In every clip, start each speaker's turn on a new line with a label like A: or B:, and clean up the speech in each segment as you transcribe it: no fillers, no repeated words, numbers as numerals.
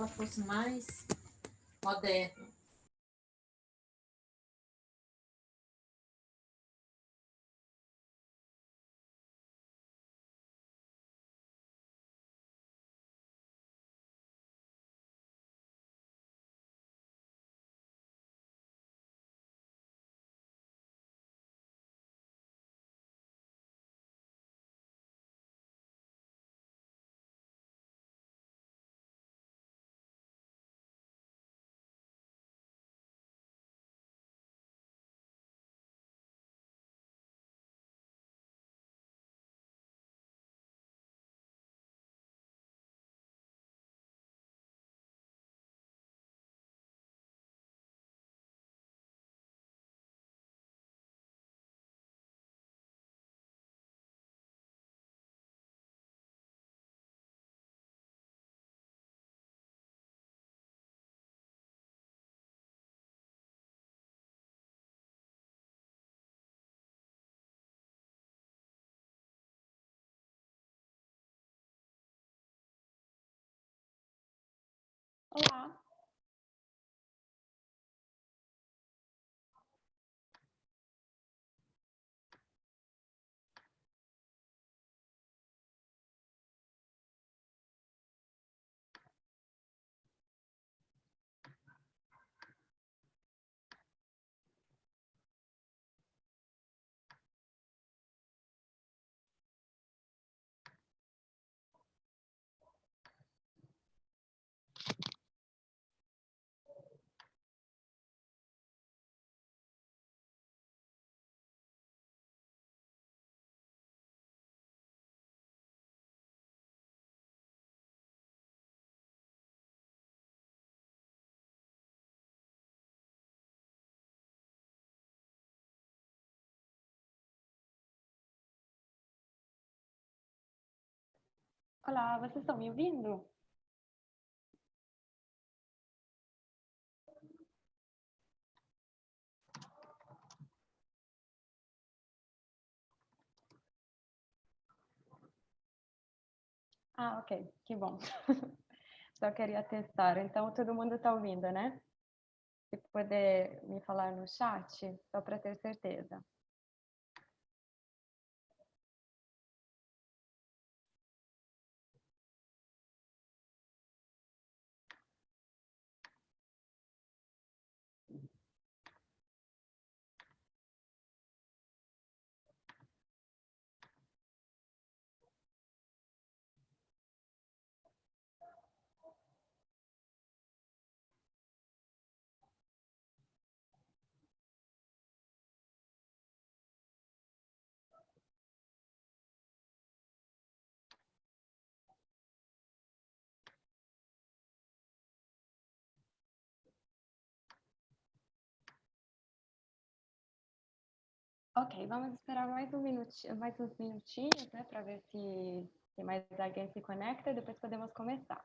A: ela fosse mais moderna.
B: Olá! Olá, vocês estão me ouvindo? Ah, ok, que bom. Só queria testar. Então, todo mundo está ouvindo, né? Se puder me falar no chat, só para ter certeza. Ok, vamos esperar mais mais uns minutinhos, né, para ver se mais alguém se conecta e depois podemos começar.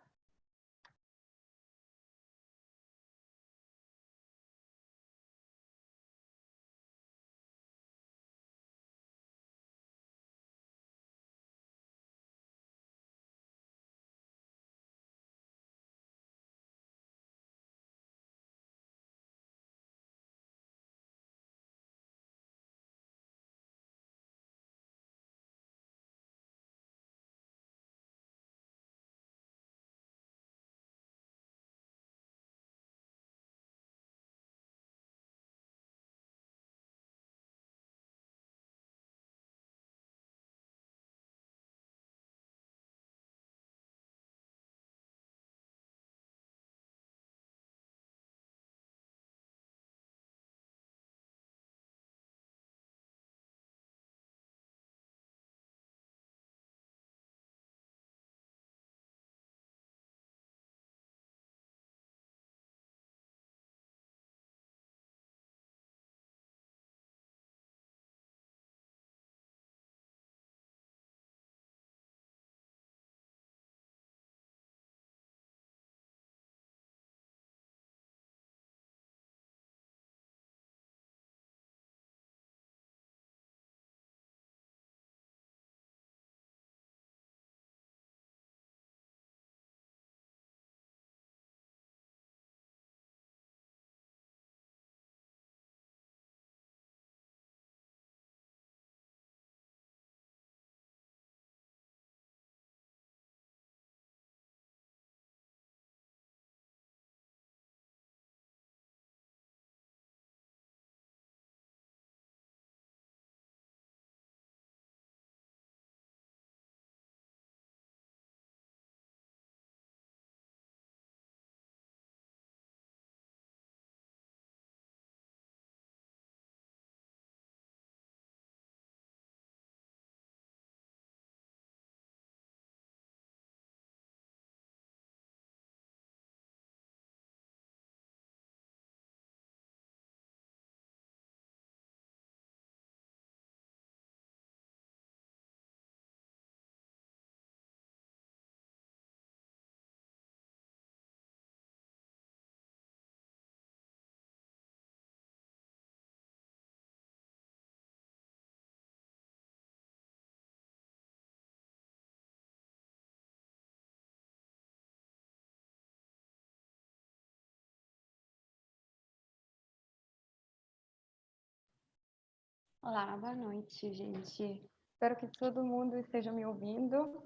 B: Olá, boa noite, gente. Espero que todo mundo esteja me ouvindo.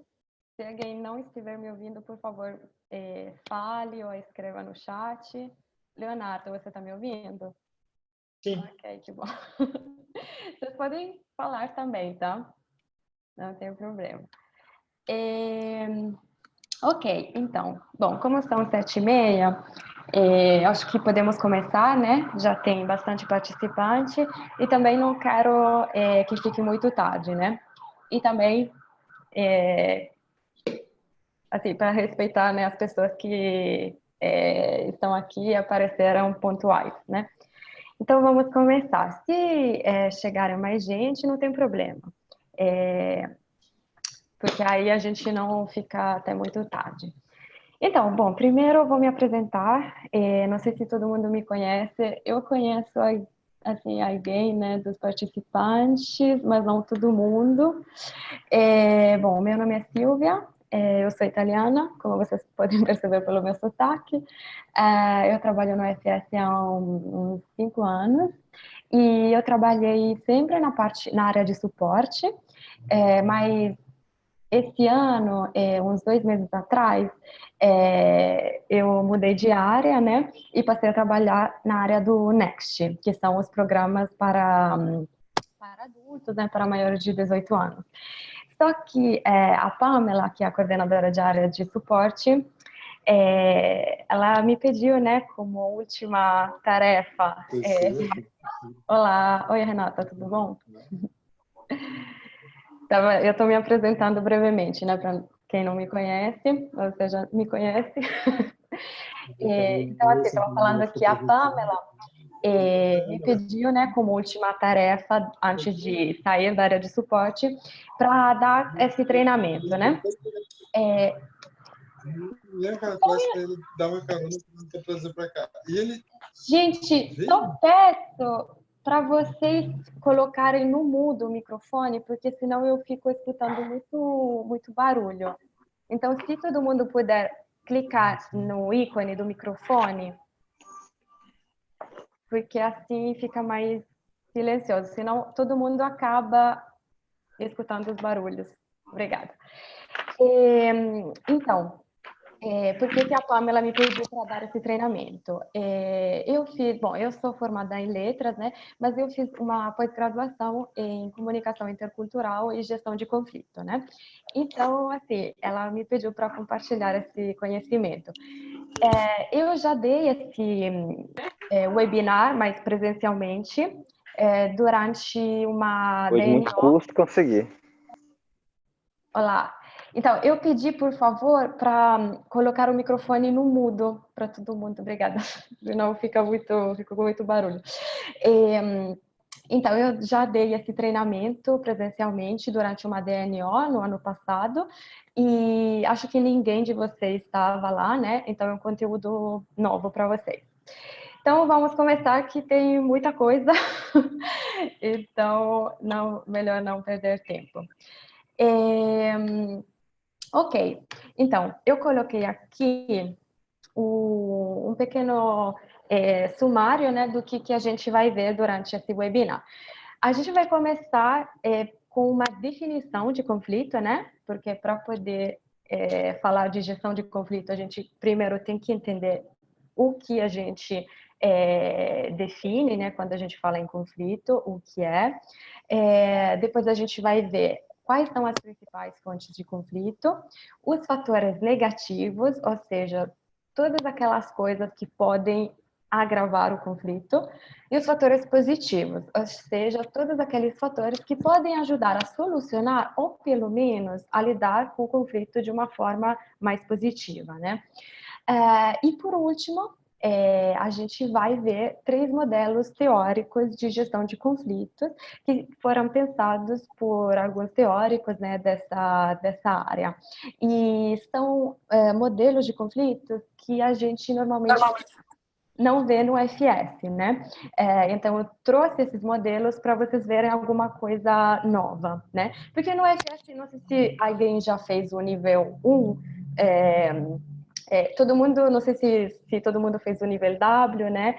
B: Se alguém não estiver me ouvindo, por favor, fale ou escreva no chat. Leonardo, você está me ouvindo?
C: Sim.
B: Ok, que bom. Vocês podem falar também, tá? Não tem problema. Ok, então, bom, como são 7h30, acho que podemos começar, né? Já tem bastante participante e também não quero que fique muito tarde, né? E também, assim, para respeitar, né, as pessoas que estão aqui e apareceram pontuais, né? Então, vamos começar. Se chegarem mais gente, não tem problema. Porque aí a gente não fica até muito tarde. Então, bom, primeiro eu vou me apresentar. Não sei se todo mundo me conhece. Eu conheço, assim, alguém, né, dos participantes, mas não todo mundo. Bom, meu nome é Silvia. Eu sou italiana, como vocês podem perceber pelo meu sotaque. Eu trabalho no FS há uns 5 anos. E eu trabalhei sempre na área de suporte, mas esse ano, uns 2 meses atrás, eu mudei de área, né? E passei a trabalhar na área do Next, que são os programas para adultos, né? Para maiores de 18 anos. Só que a Pamela, que é a coordenadora de área de suporte, ela me pediu, né, como última tarefa. Olá, oi Renata, tudo bom? Eu estou me apresentando brevemente, né, para quem não me conhece, você já me conhece. Então, assim, estava falando aqui, a Pamela me pediu, né, como última tarefa, antes de sair da área de suporte, para dar esse treinamento, né?
C: Leva atrás para ele dar uma carona para trazer para cá. E ele.
B: Gente, só peço para vocês colocarem no mudo o microfone, porque senão eu fico escutando muito barulho. Então, se todo mundo puder clicar no ícone do microfone, porque assim fica mais silencioso, senão todo mundo acaba escutando os barulhos. Obrigada. Então, por que a Pamela me pediu para dar esse treinamento? Eu sou formada em letras, né? Mas eu fiz uma pós-graduação em comunicação intercultural e gestão de conflito, né? Então, assim, ela me pediu para compartilhar esse conhecimento. Eu já dei esse webinar, mas presencialmente, durante uma
D: Foi de muito custo conseguir.
B: Olá. Então, eu pedi, por favor, para colocar o microfone no mudo para todo mundo. Obrigada. Senão fica com muito barulho. Então, eu já dei esse treinamento presencialmente durante uma DNO no ano passado e acho que ninguém de vocês estava lá, né? Então, é um conteúdo novo para vocês. Então, vamos começar, que tem muita coisa. Então, melhor não perder tempo. Ok, então, eu coloquei aqui um pequeno sumário, né, do que a gente vai ver durante esse webinar. A gente vai começar com uma definição de conflito, né, porque para poder falar de gestão de conflito, a gente primeiro tem que entender o que a gente define, né, quando a gente fala em conflito, o que é. Depois a gente vai ver quais são as principais fontes de conflito, os fatores negativos, ou seja, todas aquelas coisas que podem agravar o conflito, e os fatores positivos, ou seja, todos aqueles fatores que podem ajudar a solucionar ou pelo menos a lidar com o conflito de uma forma mais positiva, né? E por último, a gente vai ver 3 modelos teóricos de gestão de conflitos que foram pensados por alguns teóricos, né, dessa área. E são modelos de conflitos que a gente normalmente não vê no FS, né? Então, eu trouxe esses modelos para vocês verem alguma coisa nova, né? Porque no FS, não sei se alguém já fez o nível 1, todo mundo, não sei se todo mundo fez o nível W, né,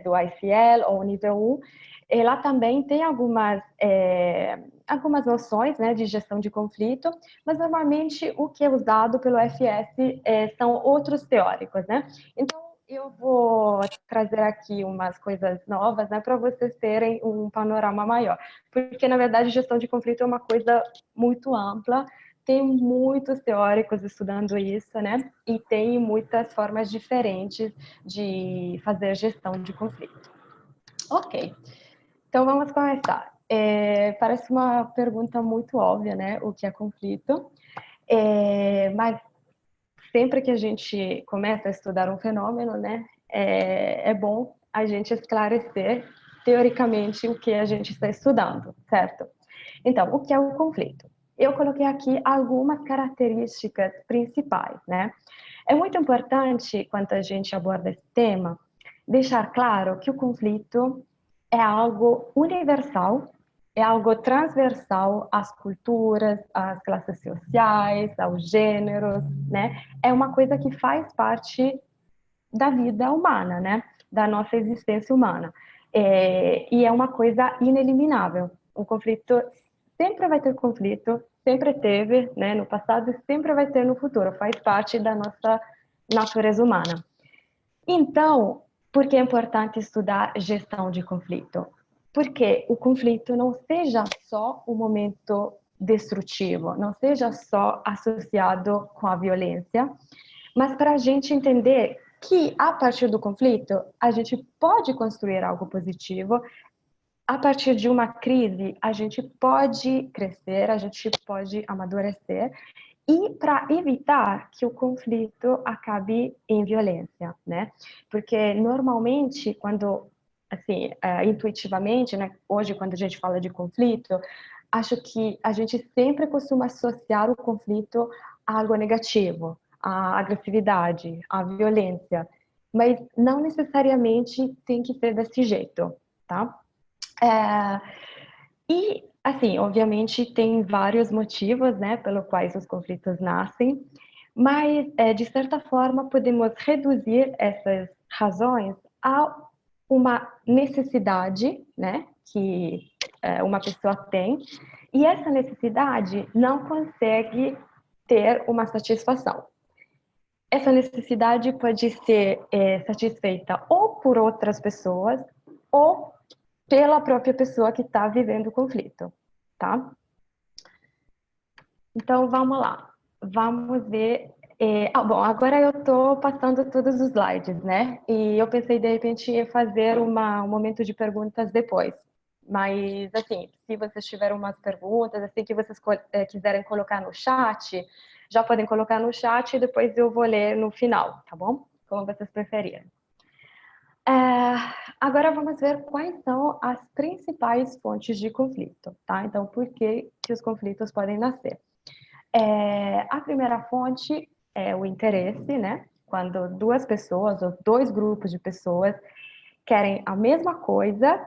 B: do ICL ou o nível 1. Ela também tem algumas noções, né, de gestão de conflito, mas normalmente o que é usado pelo FS são outros teóricos, né? Então, eu vou trazer aqui umas coisas novas, né, para vocês terem um panorama maior. Porque, na verdade, gestão de conflito é uma coisa muito ampla, tem muitos teóricos estudando isso, né? E tem muitas formas diferentes de fazer gestão de conflito. Ok, então vamos começar. Parece uma pergunta muito óbvia, né? O que é conflito? Mas sempre que a gente começa a estudar um fenômeno, né? É bom a gente esclarecer teoricamente o que a gente está estudando, certo? Então, o que é o conflito? Eu coloquei aqui algumas características principais, né? É muito importante, quando a gente aborda esse tema, deixar claro que o conflito é algo universal, é algo transversal às culturas, às classes sociais, aos gêneros, né? É uma coisa que faz parte da vida humana, né? Da nossa existência humana. E é uma coisa ineliminável. O conflito sempre vai ter conflito, sempre teve, né, no passado e sempre vai ter no futuro. Faz parte da nossa natureza humana. Então, por que é importante estudar gestão de conflito? Porque o conflito não seja só um momento destrutivo, não seja só associado com a violência, mas para a gente entender que a partir do conflito a gente pode construir algo positivo, a partir de uma crise a gente pode crescer, a gente pode amadurecer e para evitar que o conflito acabe em violência, né? Porque normalmente quando assim, intuitivamente, né, hoje quando a gente fala de conflito, acho que a gente sempre costuma associar o conflito a algo negativo, à agressividade, à violência, mas não necessariamente tem que ser desse jeito, tá? É, e, assim, obviamente tem vários motivos, né, pelos quais os conflitos nascem, mas, de certa forma, podemos reduzir essas razões a uma necessidade, né, que uma pessoa tem, e essa necessidade não consegue ter uma satisfação. Essa necessidade pode ser satisfeita ou por outras pessoas ou pela própria pessoa que está vivendo o conflito, tá? Então, vamos lá. Vamos ver. Bom, agora eu estou passando todos os slides, né? E eu pensei, de repente, em fazer um momento de perguntas depois. Mas, assim, se vocês tiverem umas perguntas, assim, que vocês quiserem colocar no chat, já podem colocar no chat e depois eu vou ler no final, tá bom? Como vocês preferirem. Agora vamos ver quais são as principais fontes de conflito, tá? Então, por que os conflitos podem nascer? A primeira fonte é o interesse, né? Quando duas pessoas ou dois grupos de pessoas querem a mesma coisa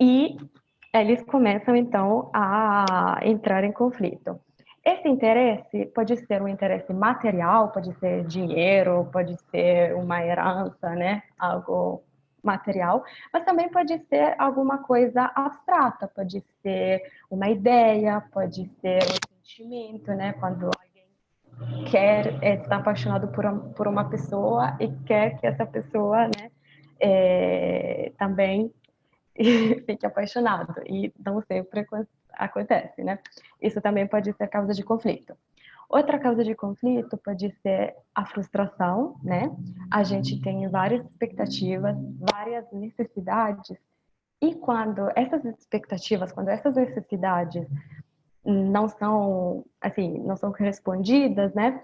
B: e eles começam, então, a entrar em conflito. Esse interesse pode ser um interesse material, pode ser dinheiro, pode ser uma herança, né? Algo material, mas também pode ser alguma coisa abstrata, pode ser uma ideia, pode ser um sentimento, né? Quando alguém quer, está apaixonado por uma pessoa e quer que essa pessoa, né, também fique apaixonado, e não sempre acontece, né? Isso também pode ser causa de conflito. Outra causa de conflito pode ser a frustração, né? A gente tem várias expectativas, várias necessidades, e quando essas expectativas, quando essas necessidades não são, assim, não são correspondidas, né?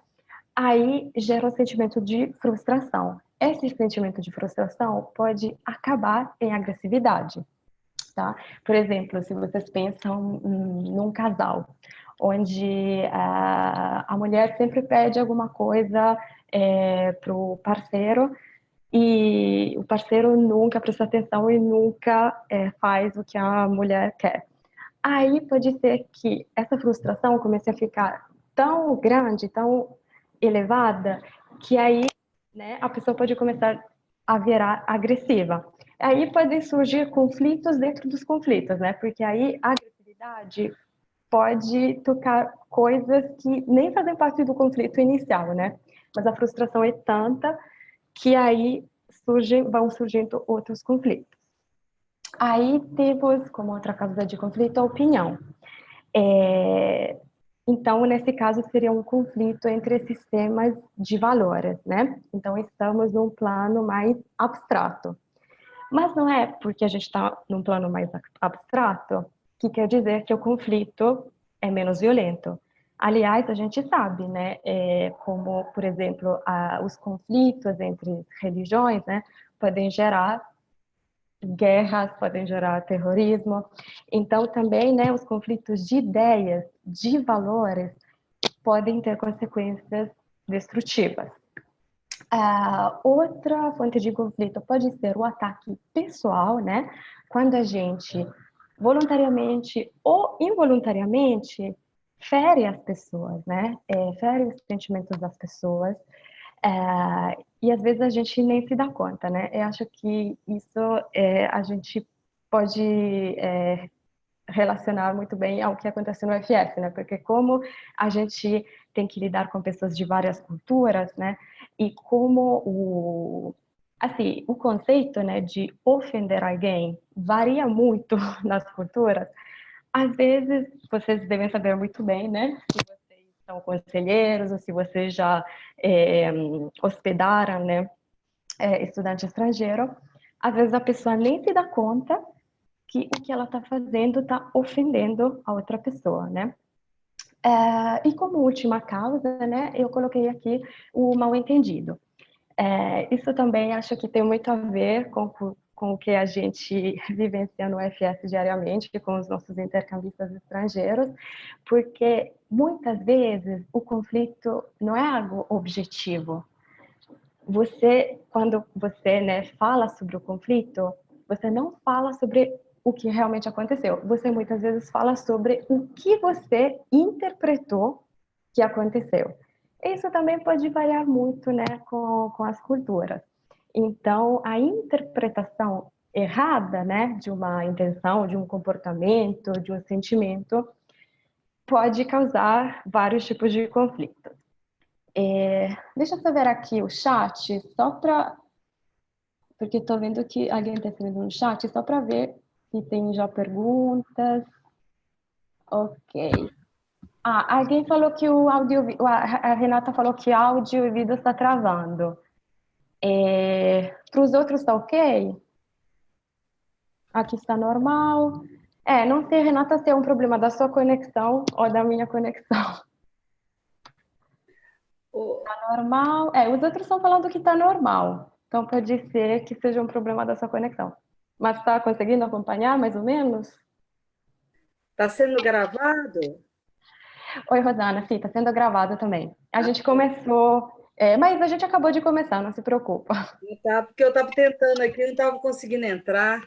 B: Aí gera um sentimento de frustração. Esse sentimento de frustração pode acabar em agressividade, tá? Por exemplo, se vocês pensam num casal, onde a mulher sempre pede alguma coisa para o parceiro e o parceiro nunca presta atenção e nunca faz o que a mulher quer. Aí pode ser que essa frustração comece a ficar tão grande, tão elevada, que aí, né, a pessoa pode começar a virar agressiva. Aí podem surgir conflitos dentro dos conflitos, né? Porque aí a agressividade pode tocar coisas que nem fazem parte do conflito inicial, né? Mas a frustração é tanta que aí vão surgindo outros conflitos. Aí temos, como outra causa de conflito, a opinião. Então, nesse caso, seria um conflito entre sistemas de valores, né? Então, estamos num plano mais abstrato. Mas não é porque a gente está num plano mais abstrato que quer dizer que o conflito é menos violento. Aliás, a gente sabe, né, como, por exemplo, os conflitos entre religiões, né, podem gerar guerras, podem gerar terrorismo. Então, também, né, os conflitos de ideias, de valores, podem ter consequências destrutivas. Outra fonte de conflito pode ser o ataque pessoal, né? Quando a gente voluntariamente ou involuntariamente fere as pessoas, né? Fere os sentimentos das pessoas. E às vezes a gente nem se dá conta, né? Eu acho que isso a gente pode relacionar muito bem ao que acontece no FF, né? Porque como a gente tem que lidar com pessoas de várias culturas, né? E como o conceito, né, de ofender alguém varia muito nas culturas. Às vezes, vocês devem saber muito bem, né? Se vocês são conselheiros ou se vocês já hospedaram, né, estudante estrangeiro. Às vezes a pessoa nem se dá conta que o que ela está fazendo está ofendendo a outra pessoa, né? E como última causa, né, eu coloquei aqui o mal-entendido. Isso também acho que tem muito a ver com o que a gente vivencia no FS diariamente, com os nossos intercambistas estrangeiros, porque muitas vezes o conflito não é algo objetivo. Quando você, né, fala sobre o conflito, você não fala sobre o que realmente aconteceu. Você muitas vezes fala sobre o que você interpretou que aconteceu. Isso também pode variar muito, né, com as culturas. Então, a interpretação errada, né, de uma intenção, de um comportamento, de um sentimento, pode causar vários tipos de conflitos. Deixa eu só ver aqui o chat, só para... Porque estou vendo que alguém está escrevendo no chat, só para ver se tem já perguntas. Ok. Alguém falou que o áudio... A Renata falou que áudio e vídeo está travando. Para os outros está ok? Aqui está normal. Não sei, Renata, se é um problema da sua conexão ou da minha conexão. Tá normal. Os outros estão falando que está normal. Então pode ser que seja um problema da sua conexão. Mas está conseguindo acompanhar, mais ou menos?
D: Está sendo gravado?
B: Oi, Rosana. Sim, está sendo gravado também. A gente começou... mas a gente acabou de começar, não se preocupa.
D: Tá, porque eu estava tentando aqui, não estava conseguindo entrar.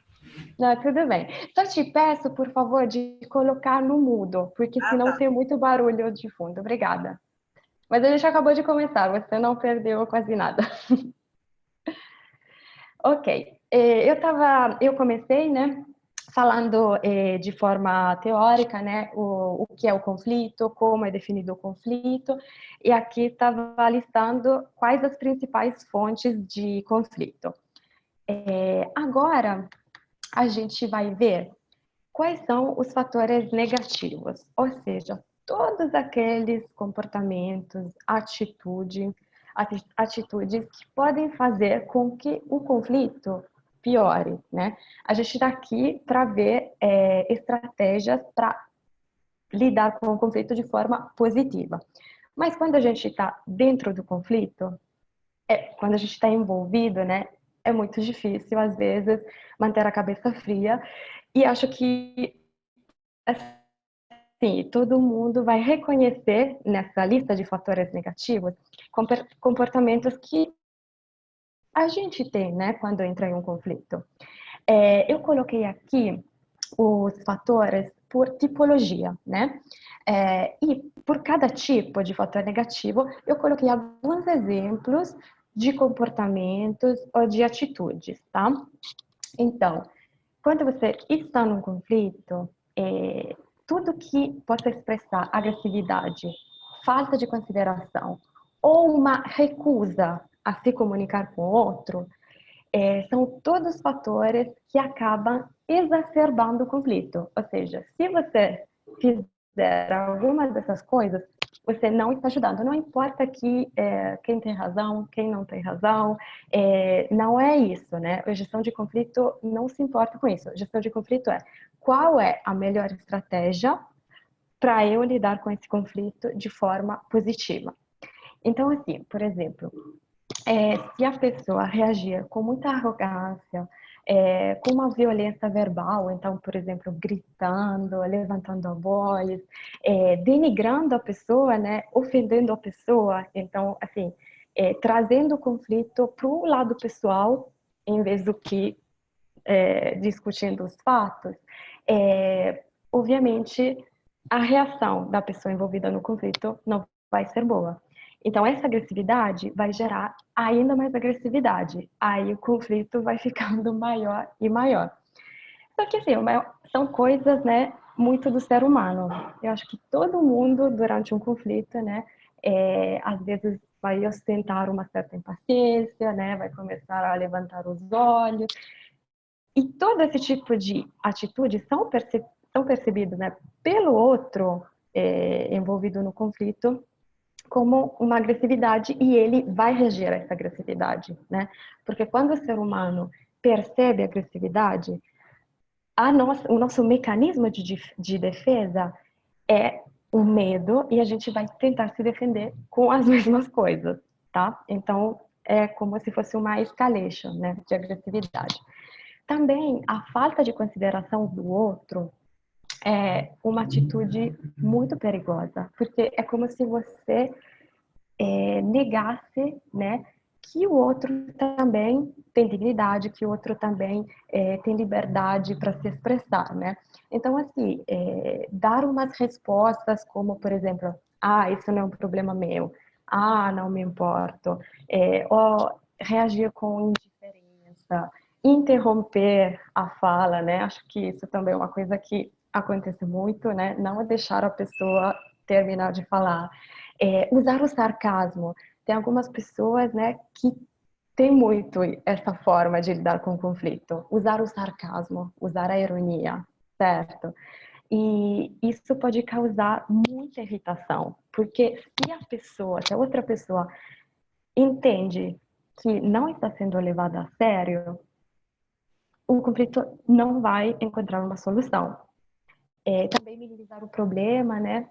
B: Não, tudo bem. Só te peço, por favor, de colocar no mudo, porque senão
D: Tá.
B: tem muito barulho de fundo. Obrigada. Mas a gente acabou de começar, você não perdeu quase nada. Ok. Eu comecei, né, falando de forma teórica, né, o que é o conflito, como é definido o conflito, e aqui estava listando quais as principais fontes de conflito. Agora, a gente vai ver quais são os fatores negativos, ou seja, todos aqueles comportamentos, atitudes que podem fazer com que o conflito piore, né? A gente está aqui para ver estratégias para lidar com o conflito de forma positiva. Mas quando a gente está dentro do conflito, quando a gente está envolvido, né, é muito difícil, às vezes, manter a cabeça fria. E acho que, assim, todo mundo vai reconhecer nessa lista de fatores negativos comportamentos que a gente tem, né, quando entra em um conflito. Eu coloquei aqui os fatores por tipologia, né? E por cada tipo de fator negativo, eu coloquei alguns exemplos de comportamentos ou de atitudes, tá? Então, quando você está num conflito, tudo que possa expressar agressividade, falta de consideração ou uma recusa a se comunicar com o outro, são todos fatores que acabam exacerbando o conflito. Ou seja, se você fizer alguma dessas coisas, você não está ajudando. Não importa quem tem razão, quem não tem razão, não é isso, né? A gestão de conflito não se importa com isso. A gestão de conflito é qual é a melhor estratégia para eu lidar com esse conflito de forma positiva. Então, assim, por exemplo, se a pessoa reagir com muita arrogância, com uma violência verbal, então, por exemplo, gritando, levantando a voz, denigrando a pessoa, né, ofendendo a pessoa, então, assim, trazendo o conflito para o lado pessoal, em vez do que discutindo os fatos, obviamente, a reação da pessoa envolvida no conflito não vai ser boa. Então, essa agressividade vai gerar ainda mais agressividade. Aí o conflito vai ficando maior e maior. Só que, assim, são coisas, né, muito do ser humano. Eu acho que todo mundo, durante um conflito, né, às vezes vai ostentar uma certa impaciência, né, vai começar a levantar os olhos. E todo esse tipo de atitudes são percebidos, né, pelo outro envolvido no conflito como uma agressividade e ele vai reagir a essa agressividade, né? Porque quando o ser humano percebe a agressividade, o nosso mecanismo de defesa é o medo e a gente vai tentar se defender com as mesmas coisas, tá? Então, é como se fosse uma escalation, né, de agressividade. Também a falta de consideração do outro é uma atitude muito perigosa, porque é como se você negasse, né, que o outro também tem dignidade, que o outro também tem liberdade para se expressar, né? Então, assim, dar umas respostas como, por exemplo, isso não é um problema meu, não me importo, ou reagir com indiferença, interromper a fala, né? Acho que isso também é uma coisa que acontece muito, né? Não deixar a pessoa terminar de falar. Usar o sarcasmo. Tem algumas pessoas, né, que têm muito essa forma de lidar com o conflito. Usar o sarcasmo, usar a ironia, certo? E isso pode causar muita irritação, porque se a outra pessoa entende que não está sendo levada a sério, o conflito não vai encontrar uma solução. Também minimizar o problema, né?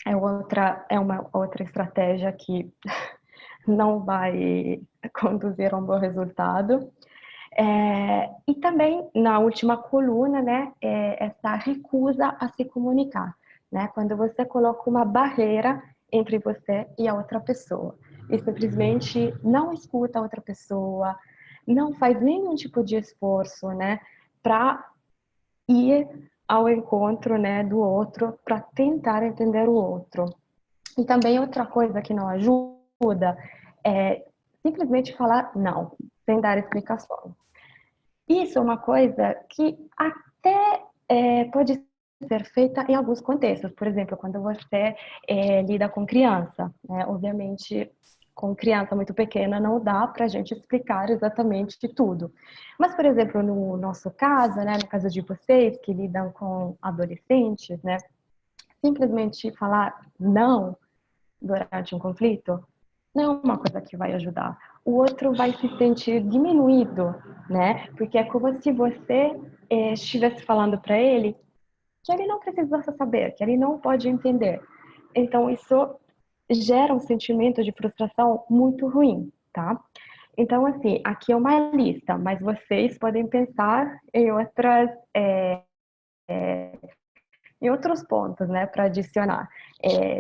B: É uma outra estratégia que não vai conduzir a um bom resultado. E também, na última coluna, né, essa recusa a se comunicar, né? Quando você coloca uma barreira entre você e a outra pessoa e simplesmente não escuta a outra pessoa, não faz nenhum tipo de esforço, né, para ir ao encontro, né, do outro, para tentar entender o outro. E também outra coisa que não ajuda é simplesmente falar não, sem dar explicações. Isso é uma coisa que até pode ser feita em alguns contextos. Por exemplo, quando você lida com criança, né? Obviamente, com criança muito pequena não dá para a gente explicar exatamente tudo. Mas, por exemplo, no nosso caso, né, no caso de vocês que lidam com adolescentes, né, simplesmente falar não durante um conflito não é uma coisa que vai ajudar. O outro vai se sentir diminuído, né? Porque é como se você estivesse falando para ele que ele não precisa saber, que ele não pode entender. Então, isso gera um sentimento de frustração muito ruim, tá? Então, assim, aqui é uma lista, mas vocês podem pensar em outros pontos, né, para adicionar,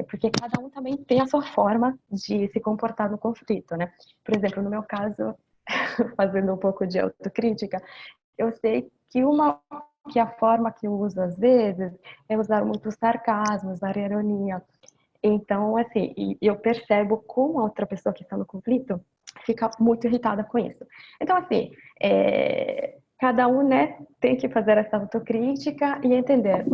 B: porque cada um também tem a sua forma de se comportar no conflito, né? Por exemplo, no meu caso, fazendo um pouco de autocrítica, eu sei que a forma que eu uso às vezes é usar muito sarcasmo, usar ironia. Então, assim, eu percebo como a outra pessoa que está no conflito fica muito irritada com isso. Então, assim, cada um, né, tem que fazer essa autocrítica e entender,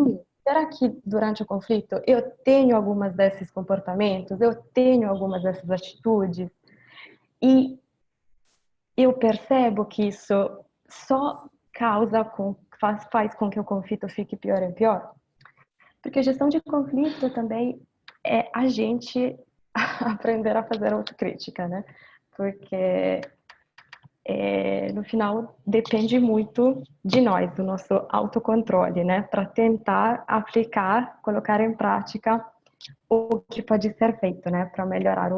B: será que durante o conflito eu tenho algumas desses comportamentos, eu tenho algumas dessas atitudes e eu percebo que isso só faz com que o conflito fique pior e pior? Porque gestão de conflito também é a gente aprender a fazer autocrítica, né? Porque no final depende muito de nós, do nosso autocontrole, né? Para tentar aplicar, colocar em prática o que pode ser feito, né? Para melhorar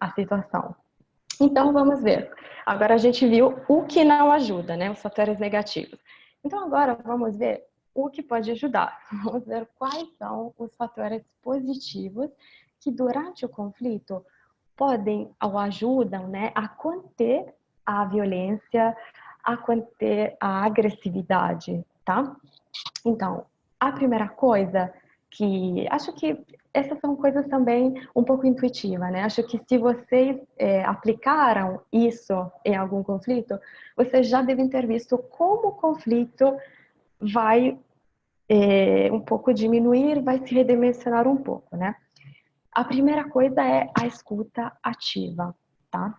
B: a situação. Então, vamos ver. Agora a gente viu o que não ajuda, né? Os fatores negativos. Então, agora vamos ver o que pode ajudar. Vamos ver quais são os fatores positivos que durante o conflito podem ou ajudam, né, a conter a violência, a conter a agressividade, tá? Então, a primeira coisa que acho que essas são coisas também um pouco intuitivas, né? Acho que se vocês aplicaram isso em algum conflito, vocês já devem ter visto como o conflito vai um pouco diminuir, vai se redimensionar um pouco, né? A primeira coisa é a escuta ativa, tá?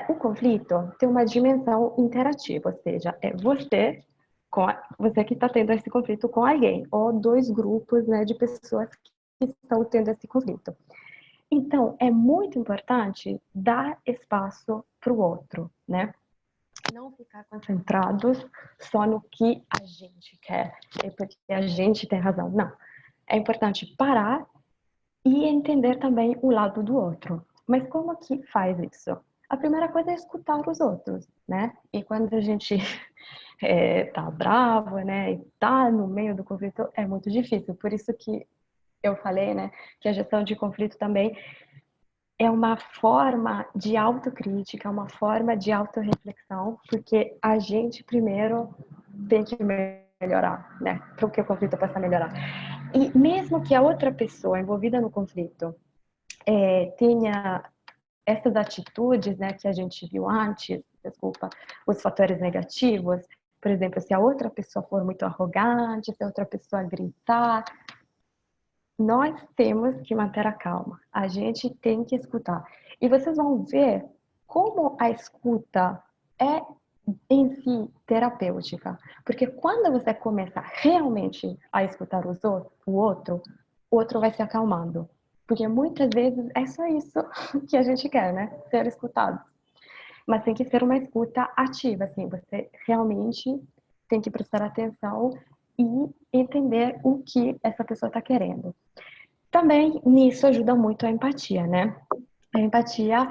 B: O conflito tem uma dimensão interativa, ou seja, é você que está tendo esse conflito com alguém, ou dois grupos, né, de pessoas que estão tendo esse conflito. Então, é muito importante dar espaço para o outro, né? Não ficar concentrados só no que a gente quer, porque a gente tem razão. Não. É importante parar e entender também o lado do outro. Mas como que faz isso? A primeira coisa é escutar os outros, né? E quando a gente tá bravo, né, e tá no meio do conflito, é muito difícil. Por isso que eu falei, né, que a gestão de conflito também é uma forma de autocrítica, uma forma de autorreflexão, porque a gente primeiro tem que melhorar, né, para que o conflito possa melhorar. E mesmo que a outra pessoa envolvida no conflito tenha essas atitudes, né, que a gente viu antes, os fatores negativos, por exemplo, se a outra pessoa for muito arrogante, se a outra pessoa gritar, nós temos que manter a calma. A gente tem que escutar. E vocês vão ver como a escuta é em si terapêutica. Porque quando você começa realmente a escutar o outro vai se acalmando. Porque muitas vezes é só isso que a gente quer, né? Ser escutado. Mas tem que ser uma escuta ativa, assim. Você realmente tem que prestar atenção e entender o que essa pessoa está querendo. Também nisso ajuda muito a empatia, né? A empatia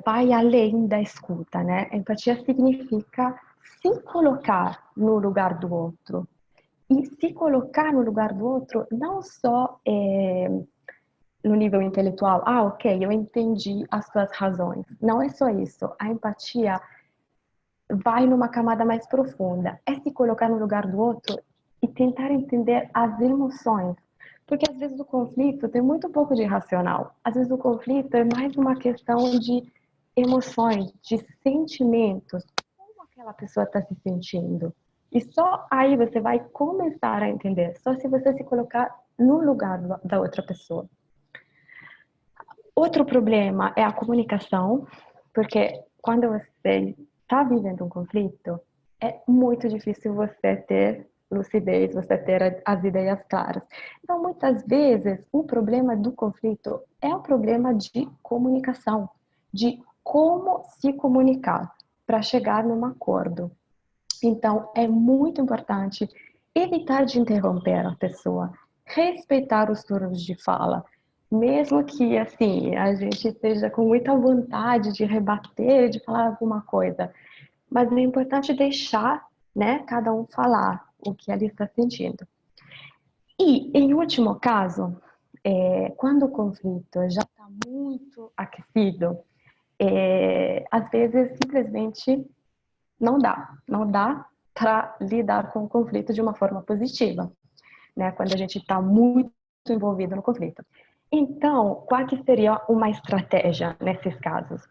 B: vai além da escuta, né? A empatia significa se colocar no lugar do outro. E se colocar no lugar do outro não só no nível intelectual, ok, eu entendi as suas razões. Não é só isso. A empatia vai numa camada mais profunda. É se colocar no lugar do outro e tentar entender as emoções. Porque às vezes o conflito tem muito pouco de racional. Às vezes o conflito é mais uma questão de emoções, de sentimentos. Como aquela pessoa está se sentindo? E só aí você vai começar a entender. Só se você se colocar no lugar da outra pessoa. Outro problema é a comunicação, porque quando você está vivendo um conflito, é muito difícil você ter lucidez, você ter as ideias claras. Então, muitas vezes, o problema do conflito é o problema de comunicação, de como se comunicar para chegar num acordo. Então, é muito importante evitar de interromper a pessoa, respeitar os turnos de fala, mesmo que, assim, a gente esteja com muita vontade de rebater, de falar alguma coisa. Mas é importante deixar, né, cada um falar o que ele está sentindo. E, em último caso, quando o conflito já está muito aquecido, às vezes simplesmente não dá para lidar com o conflito de uma forma positiva, né? Quando a gente está muito envolvido no conflito. Então, qual que seria uma estratégia nesses casos?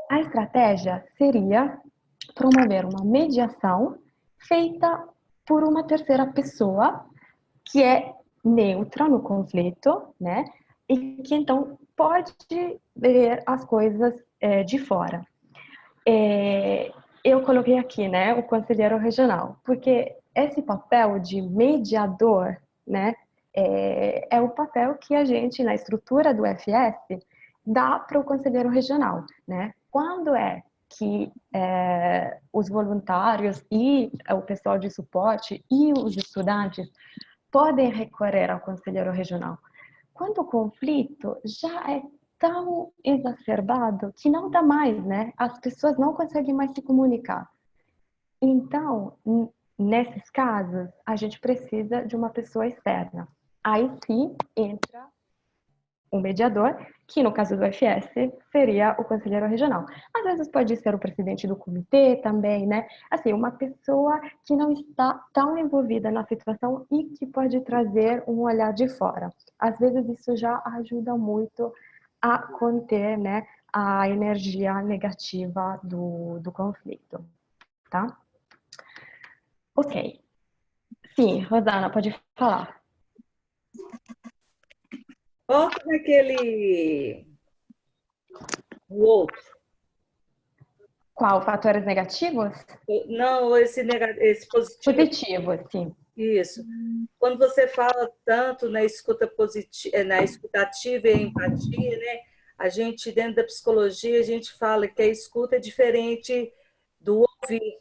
B: A estratégia seria promover uma mediação feita por uma terceira pessoa que é neutra no conflito, né? E que então pode ver as coisas de fora. Eu coloquei aqui, né, o conselheiro regional, porque esse papel de mediador, né, é o papel que a gente, na estrutura do FS, dá para o conselheiro regional, né? Quando é que os voluntários e o pessoal de suporte e os estudantes podem recorrer ao conselheiro regional? Quando o conflito já é tão exacerbado que não dá mais, né? As pessoas não conseguem mais se comunicar. Então, nesses casos, a gente precisa de uma pessoa externa. Aí sim entra o mediador, que no caso do FS seria o conselheiro regional. Às vezes pode ser o presidente do comitê também, né? Assim, uma pessoa que não está tão envolvida na situação e que pode trazer um olhar de fora. Às vezes isso já ajuda muito a conter, né, a energia negativa do conflito, tá? Ok. Sim, Rosana, pode falar.
D: Volta naquele. O outro.
B: Qual? Fatores negativos?
D: Não, esse positivo.
B: Positivo, sim.
D: Isso. Quando você fala tanto na escuta positiva, na escutativa e empatia, né? A gente, dentro da psicologia, a gente fala que a escuta é diferente do ouvir,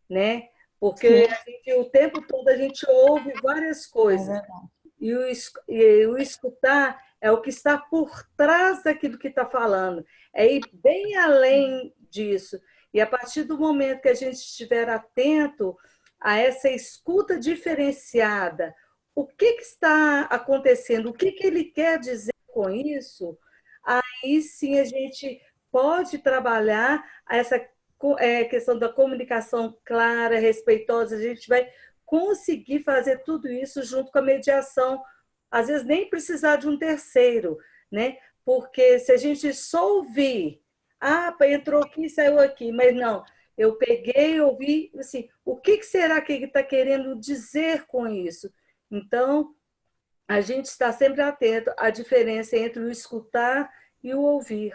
D: né? Porque a gente, o tempo todo a gente ouve várias coisas. E o escutar é o que está por trás daquilo que está falando. É ir bem além disso. E a partir do momento que a gente estiver atento a essa escuta diferenciada, o que está acontecendo, o que ele quer dizer com isso, aí sim a gente pode trabalhar essa questão da comunicação clara, respeitosa, a gente vai conseguir fazer tudo isso junto com a mediação, às vezes nem precisar de um terceiro, né? Porque se a gente só ouvir, entrou aqui, saiu aqui, mas não, eu peguei, ouvi, assim, o que será que ele está querendo dizer com isso? Então, a gente está sempre atento à diferença entre o escutar e o ouvir.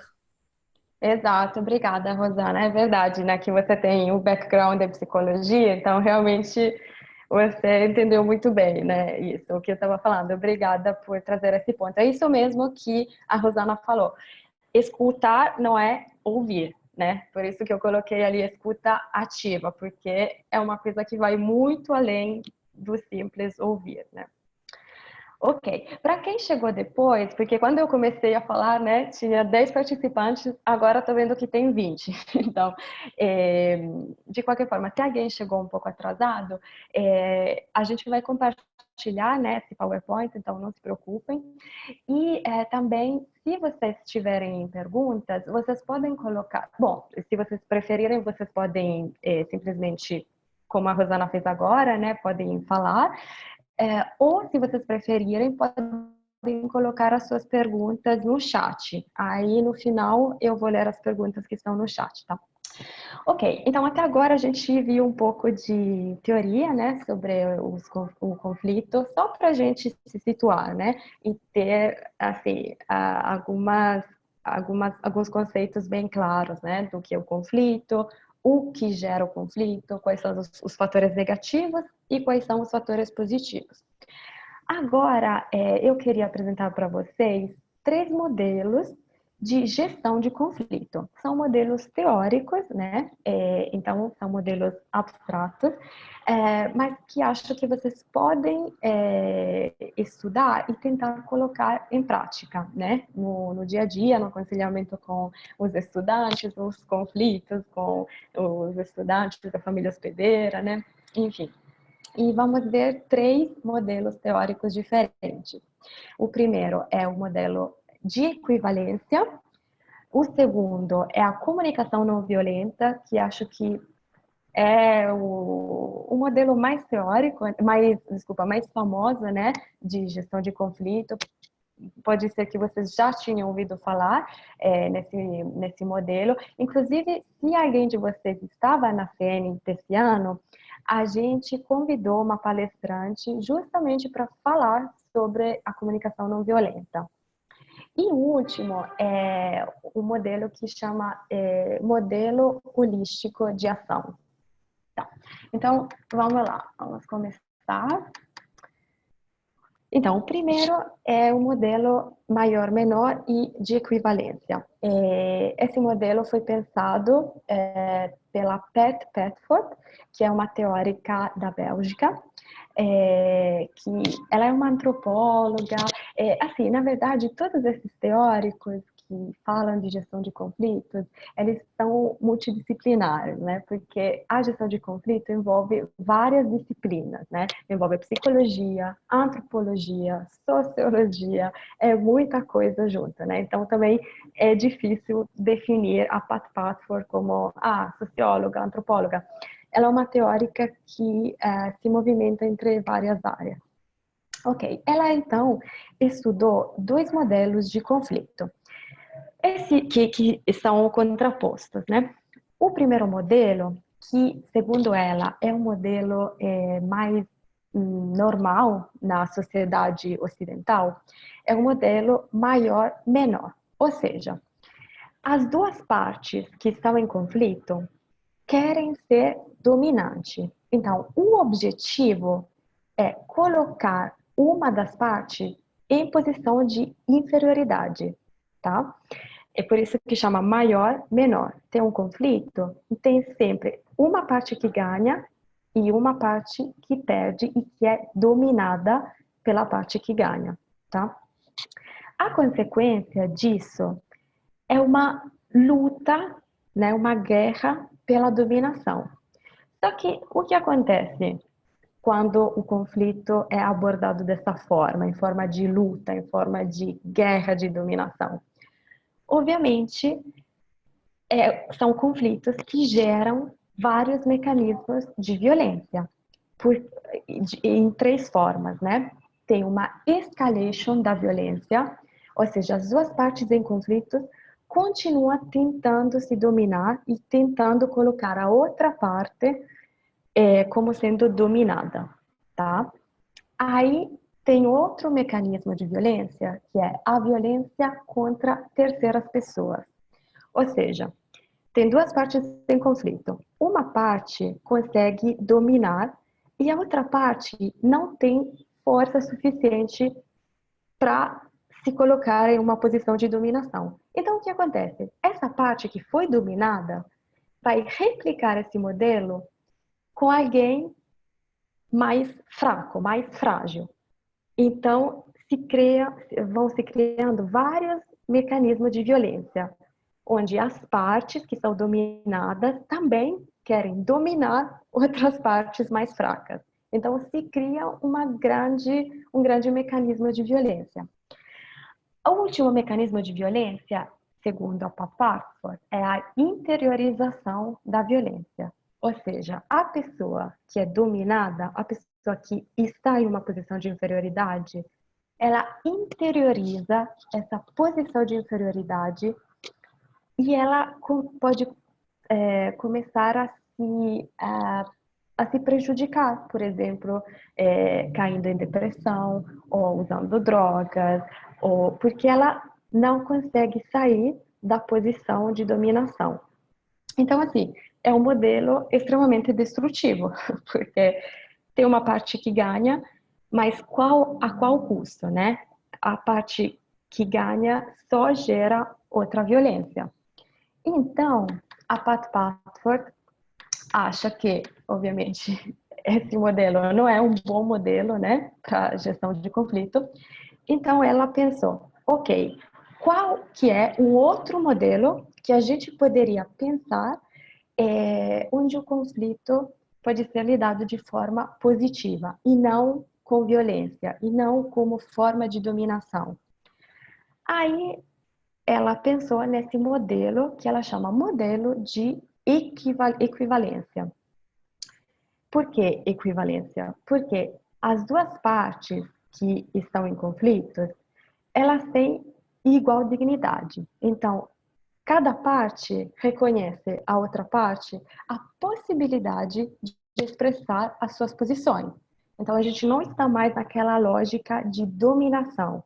B: Exato, obrigada, Rosana. É verdade, né, que você tem o background da psicologia, então realmente você entendeu muito bem, né, isso, o que eu estava falando. Obrigada por trazer esse ponto. É isso mesmo que a Rosana falou. Escutar não é ouvir, né? Por isso que eu coloquei ali escuta ativa, porque é uma coisa que vai muito além do simples ouvir, né? Ok, para quem chegou depois, porque quando eu comecei a falar, né, tinha 10 participantes, agora estou vendo que tem 20. Então, de qualquer forma, se alguém chegou um pouco atrasado, a gente vai compartilhar, né, esse PowerPoint, então não se preocupem. E também, se vocês tiverem perguntas, vocês podem colocar. Bom, se vocês preferirem, vocês podem simplesmente, como a Rosana fez agora, né, podem falar. Ou, se vocês preferirem, podem colocar as suas perguntas no chat. Aí, no final, eu vou ler as perguntas que estão no chat, tá? Ok, então até agora a gente viu um pouco de teoria, né, sobre o conflito, só para a gente se situar, né, e ter, assim, alguns conceitos bem claros, né, do que é o conflito, o que gera o conflito, quais são os fatores negativos e quais são os fatores positivos. Agora, eu queria apresentar para vocês 3 modelos de gestão de conflito. São modelos teóricos, né? Então, são modelos abstratos, mas que acho que vocês podem estudar e tentar colocar em prática, né? No dia a dia, no aconselhamento com os estudantes, nos conflitos com os estudantes da família hospedeira, né? Enfim. E vamos ver 3 modelos teóricos diferentes. O primeiro é o modelo de equivalência. O segundo é a comunicação não violenta, que acho que é o modelo mais teórico, mais famoso, né, de gestão de conflito, pode ser que vocês já tinham ouvido falar nesse modelo. Inclusive, se alguém de vocês estava na FENE desse ano, a gente convidou uma palestrante justamente para falar sobre a comunicação não violenta. E o último é o modelo que chama modelo holístico de ação. Tá. Então, vamos lá, vamos começar. Então, o primeiro é o modelo maior-menor e de equivalência. Esse modelo foi pensado pela Pat Petford, que é uma teórica da Bélgica, que ela é uma antropóloga. Assim, na verdade, todos esses teóricos que falam de gestão de conflitos, eles são multidisciplinares, né? Porque a gestão de conflito envolve várias disciplinas, né? Envolve psicologia, antropologia, sociologia, muita coisa junto, né? Então, também é difícil definir a Pat Petford como socióloga, antropóloga. Ela é uma teórica que se movimenta entre várias áreas. Ok, ela então estudou dois modelos de conflito, que são contrapostos, né? O primeiro modelo, que segundo ela é um modelo mais normal na sociedade ocidental, é um modelo maior-menor, ou seja, as duas partes que estão em conflito querem ser dominante. Então, o objetivo é colocar uma das partes em posição de inferioridade, tá? É por isso que chama maior, menor. Tem um conflito, tem sempre uma parte que ganha e uma parte que perde e que é dominada pela parte que ganha, tá? A consequência disso é uma luta, né, uma guerra pela dominação. Só que o que acontece quando o conflito é abordado dessa forma, em forma de luta, em forma de guerra de dominação? Obviamente, são conflitos que geram vários mecanismos de violência, em três formas, né? Tem uma escalation da violência, ou seja, as duas partes em conflito continuam tentando se dominar e tentando colocar a outra parte como sendo dominada, tá? Aí tem outro mecanismo de violência, que é a violência contra terceiras pessoas. Ou seja, tem duas partes em conflito. Uma parte consegue dominar e a outra parte não tem força suficiente para se colocar em uma posição de dominação. Então, o que acontece? Essa parte que foi dominada vai replicar esse modelo com alguém mais fraco, mais frágil. Então, vão se criando vários mecanismos de violência, onde as partes que são dominadas também querem dominar outras partes mais fracas. Então, se cria um grande mecanismo de violência. O último mecanismo de violência, segundo a Papafort, é a interiorização da violência. Ou seja, a pessoa que é dominada, a pessoa que está em uma posição de inferioridade, ela interioriza essa posição de inferioridade e ela pode começar a se prejudicar, por exemplo, caindo em depressão, ou usando drogas, ou porque ela não consegue sair da posição de dominação. Então, assim, é um modelo extremamente destrutivo, porque tem uma parte que ganha, mas a qual custo, né? A parte que ganha só gera outra violência. Então, a Pat Petford acha que, obviamente, esse modelo não é um bom modelo, né, para gestão de conflito. Então, ela pensou, ok, qual que é um outro modelo que a gente poderia pensar onde o conflito pode ser lidado de forma positiva e não com violência, e não como forma de dominação. Aí, ela pensou nesse modelo que ela chama modelo de equivalência. Por que equivalência? Porque as duas partes que estão em conflito, elas têm igual dignidade. Então, cada parte reconhece a outra parte a possibilidade de expressar as suas posições. Então, a gente não está mais naquela lógica de dominação,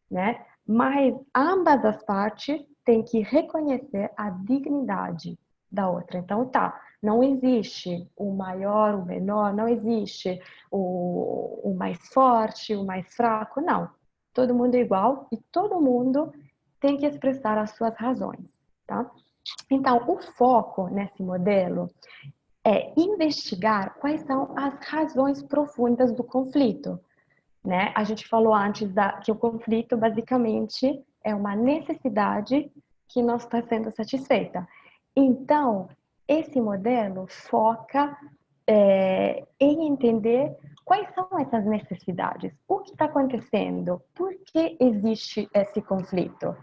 B: né? Mas ambas as partes têm que reconhecer a dignidade da outra. Então, tá, não existe o maior, o menor, não existe o mais forte, o mais fraco, não. Todo mundo é igual e todo mundo tem que expressar as suas razões, tá? Então, o foco nesse modelo é investigar quais são as razões profundas do conflito, né? A gente falou antes que o conflito basicamente é uma necessidade que não está sendo satisfeita. Então, esse modelo foca em entender quais são essas necessidades, o que está acontecendo, por que existe esse conflito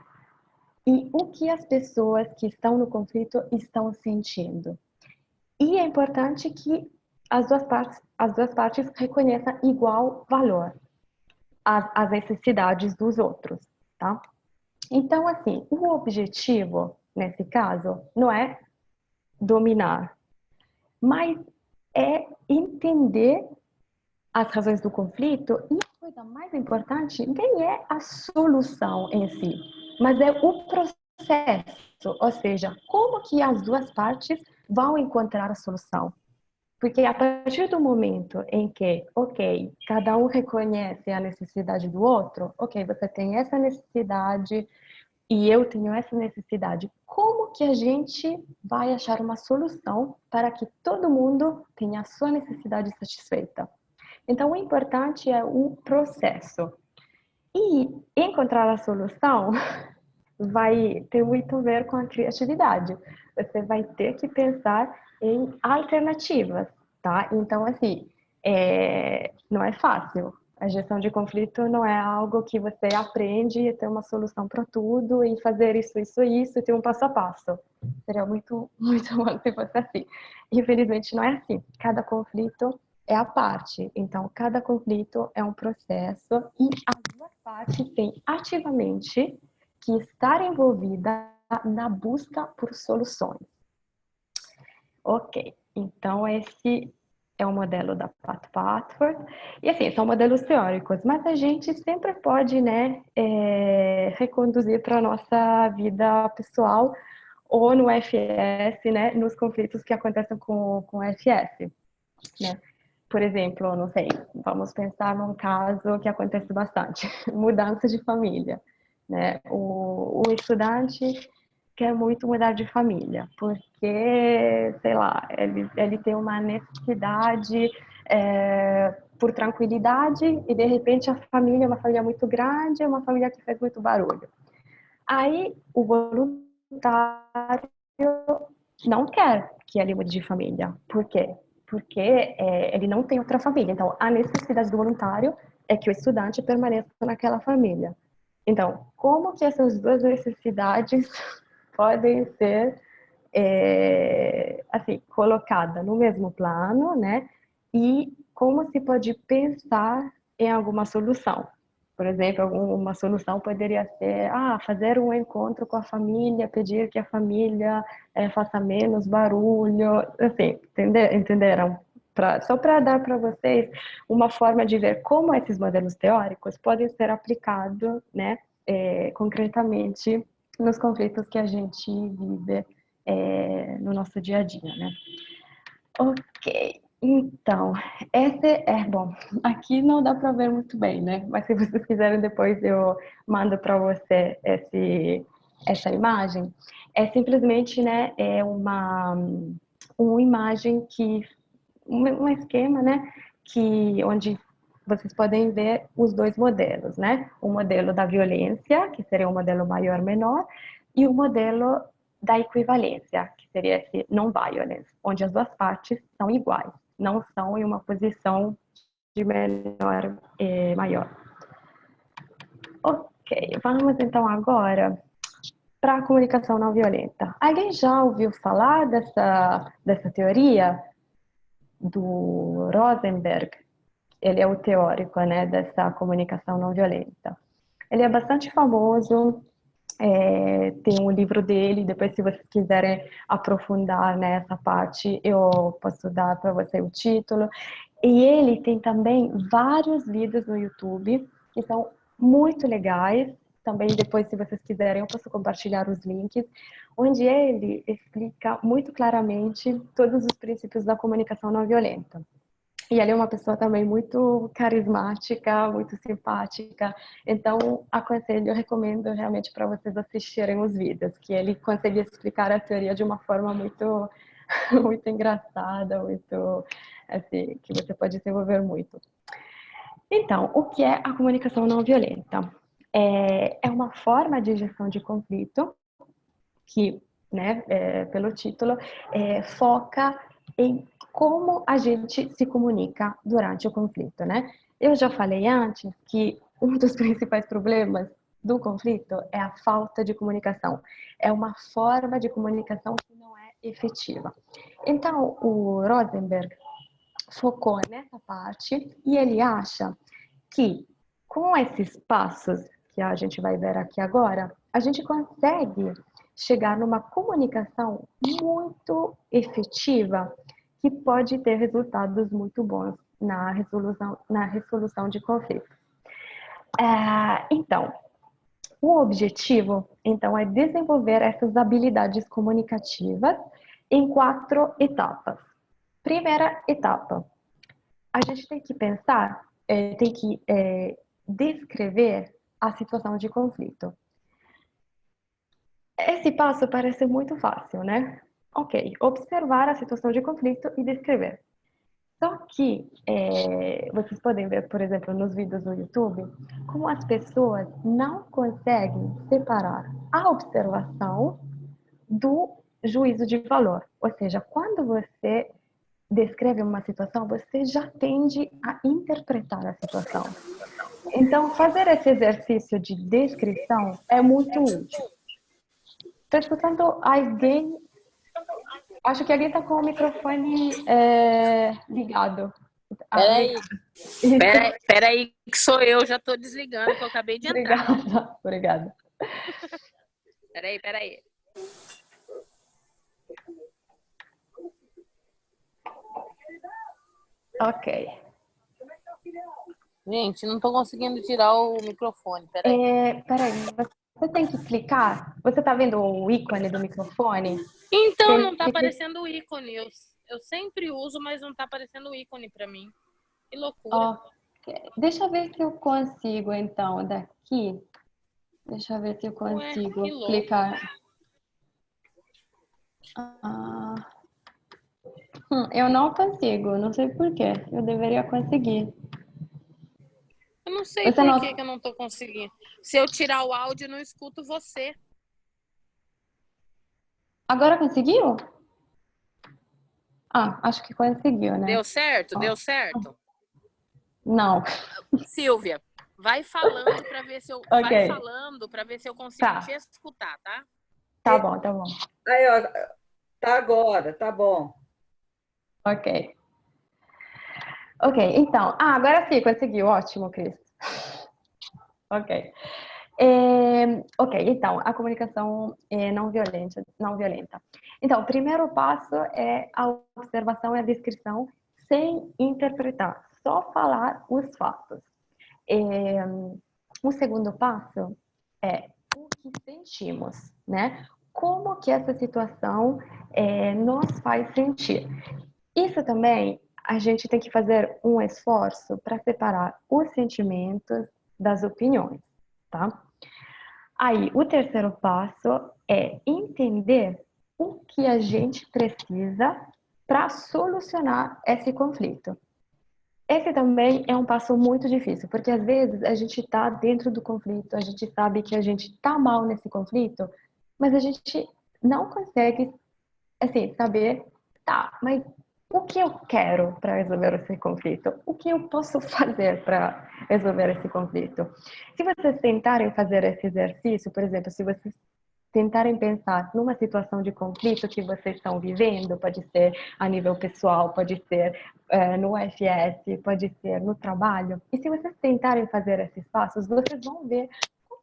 B: e o que as pessoas que estão no conflito estão sentindo. E é importante que as duas partes reconheçam igual valor às necessidades dos outros, tá? Então, assim, o objetivo, nesse caso, não é dominar, mas é entender as razões do conflito e a coisa mais importante nem é a solução em si, mas é o processo, ou seja, como que as duas partes vão encontrar a solução. Porque a partir do momento em que, ok, cada um reconhece a necessidade do outro, ok, você tem essa necessidade e eu tenho essa necessidade, como que a gente vai achar uma solução para que todo mundo tenha a sua necessidade satisfeita? Então, o importante é o processo. E encontrar a solução vai ter muito a ver com a criatividade. Você vai ter que pensar em alternativas, tá? Então, assim, não é fácil. A gestão de conflito não é algo que você aprende e ter uma solução para tudo e fazer isso, isso, isso e ter um passo a passo. Seria muito, muito bom se fosse assim. Infelizmente, não é assim. Cada conflito é a parte. Então, cada conflito é um processo e as duas partes têm ativamente que estar envolvida na busca por soluções. Ok, então esse é o modelo da Pat Patford. E assim, são modelos teóricos, mas a gente sempre pode, né, reconduzir para a nossa vida pessoal ou no FS, né, nos conflitos que acontecem com o FS, né? Por exemplo, não sei, vamos pensar num caso que acontece bastante, mudança de família, né? O estudante quer muito mudar de família, porque, sei lá, ele tem uma necessidade por tranquilidade e, de repente, a família é uma família muito grande, é uma família que faz muito barulho. Aí, o voluntário não quer que ele mude de família. Por quê? Porque ele não tem outra família. Então, a necessidade do voluntário é que o estudante permaneça naquela família. Então, como que essas duas necessidades podem ser assim, colocadas no mesmo plano, né? E como se pode pensar em alguma solução? Por exemplo, uma solução poderia ser fazer um encontro com a família, pedir que a família faça menos barulho, assim, entenderam? Só para dar para vocês uma forma de ver como esses modelos teóricos podem ser aplicados, né, concretamente nos conflitos que a gente vive no nosso dia a dia, né? Ok, então, bom, aqui não dá para ver muito bem, né? Mas se vocês quiserem, depois eu mando para você essa imagem. É simplesmente, né, uma imagem um esquema, né, onde vocês podem ver os dois modelos, né? O modelo da violência, que seria o modelo maior-menor, e o modelo da equivalência, que seria esse non-violence, onde as duas partes são iguais, não são em uma posição de menor e maior. Ok, vamos então agora para a comunicação não violenta. Alguém já ouviu falar dessa teoria do Rosenberg? Ele é o teórico, né, dessa comunicação não violenta. Ele é bastante famoso, tem um livro dele, depois se vocês quiserem aprofundar nessa parte, eu posso dar para você o título. E ele tem também vários vídeos no YouTube que são muito legais. Também depois, se vocês quiserem, eu posso compartilhar os links, onde ele explica muito claramente todos os princípios da comunicação não violenta. E ele é uma pessoa também muito carismática, muito simpática. Então, aconselho, eu recomendo realmente para vocês assistirem os vídeos, que ele consegue explicar a teoria de uma forma muito, muito engraçada, muito, assim, que você pode desenvolver muito. Então, o que é a comunicação não violenta? É uma forma de gestão de conflito que, né, pelo título, foca em como a gente se comunica durante o conflito, né? Eu já falei antes que um dos principais problemas do conflito é a falta de comunicação. É uma forma de comunicação que não é efetiva. Então, o Rosenberg focou nessa parte e ele acha que com esses passos que a gente vai ver aqui agora, a gente consegue chegar numa comunicação muito efetiva que pode ter resultados muito bons na resolução de conflitos. Então, o objetivo, então, é desenvolver essas habilidades comunicativas em 4 etapas. Primeira etapa, a gente tem que pensar, tem que descrever a situação de conflito. Esse passo parece muito fácil, né? Ok, observar a situação de conflito e descrever. Só que vocês podem ver, por exemplo, nos vídeos no YouTube, como as pessoas não conseguem separar a observação do juízo de valor. Ou seja, quando você descreve uma situação, você já tende a interpretar a situação. Então, fazer esse exercício de descrição é muito útil. Estou escutando alguém. Acho que alguém está com o microfone ligado.
E: Peraí,
B: Ligado.
E: peraí, que sou eu, já estou desligando, que eu acabei de entrar.
B: Obrigada.
E: Peraí.
B: Ok.
E: Gente, não estou conseguindo tirar o microfone, peraí.
B: Peraí, você tem que clicar. Você está vendo o ícone do microfone?
E: Então, não está aparecendo o ícone. Eu sempre uso, mas não está aparecendo o ícone para mim. Que loucura.
B: Okay. Deixa eu ver se eu consigo, então, daqui. Deixa eu ver se eu consigo clicar. Eu não consigo, não sei por quê. Eu deveria conseguir.
E: Eu não sei por que eu não estou conseguindo. Se eu tirar o áudio, eu não escuto você.
B: Agora conseguiu? Acho que conseguiu, né?
E: Deu certo? Deu certo?
B: Não.
E: Silvia, vai falando para ver se eu vai falando para ver se eu consigo te escutar, tá?
B: Tá bom.
D: Aí, ó, tá agora, tá bom.
B: Ok, então. Agora sim, conseguiu. Ótimo, Cris. Ok. Então, a comunicação não violenta. Então, o primeiro passo é a observação e a descrição sem interpretar, só falar os fatos. O segundo passo é o que sentimos, né? Como que essa situação nos faz sentir. Isso também, a gente tem que fazer um esforço para separar os sentimentos das opiniões, tá? Aí, o terceiro passo é entender o que a gente precisa para solucionar esse conflito. Esse também é um passo muito difícil, porque às vezes a gente está dentro do conflito, a gente sabe que a gente está mal nesse conflito, mas a gente não consegue, assim, saber, mas o que eu quero para resolver esse conflito? O que eu posso fazer para resolver esse conflito? Se vocês tentarem fazer esse exercício, por exemplo, se vocês tentarem pensar numa situação de conflito que vocês estão vivendo, pode ser a nível pessoal, pode ser no FS, pode ser no trabalho, e se vocês tentarem fazer esses passos, vocês vão ver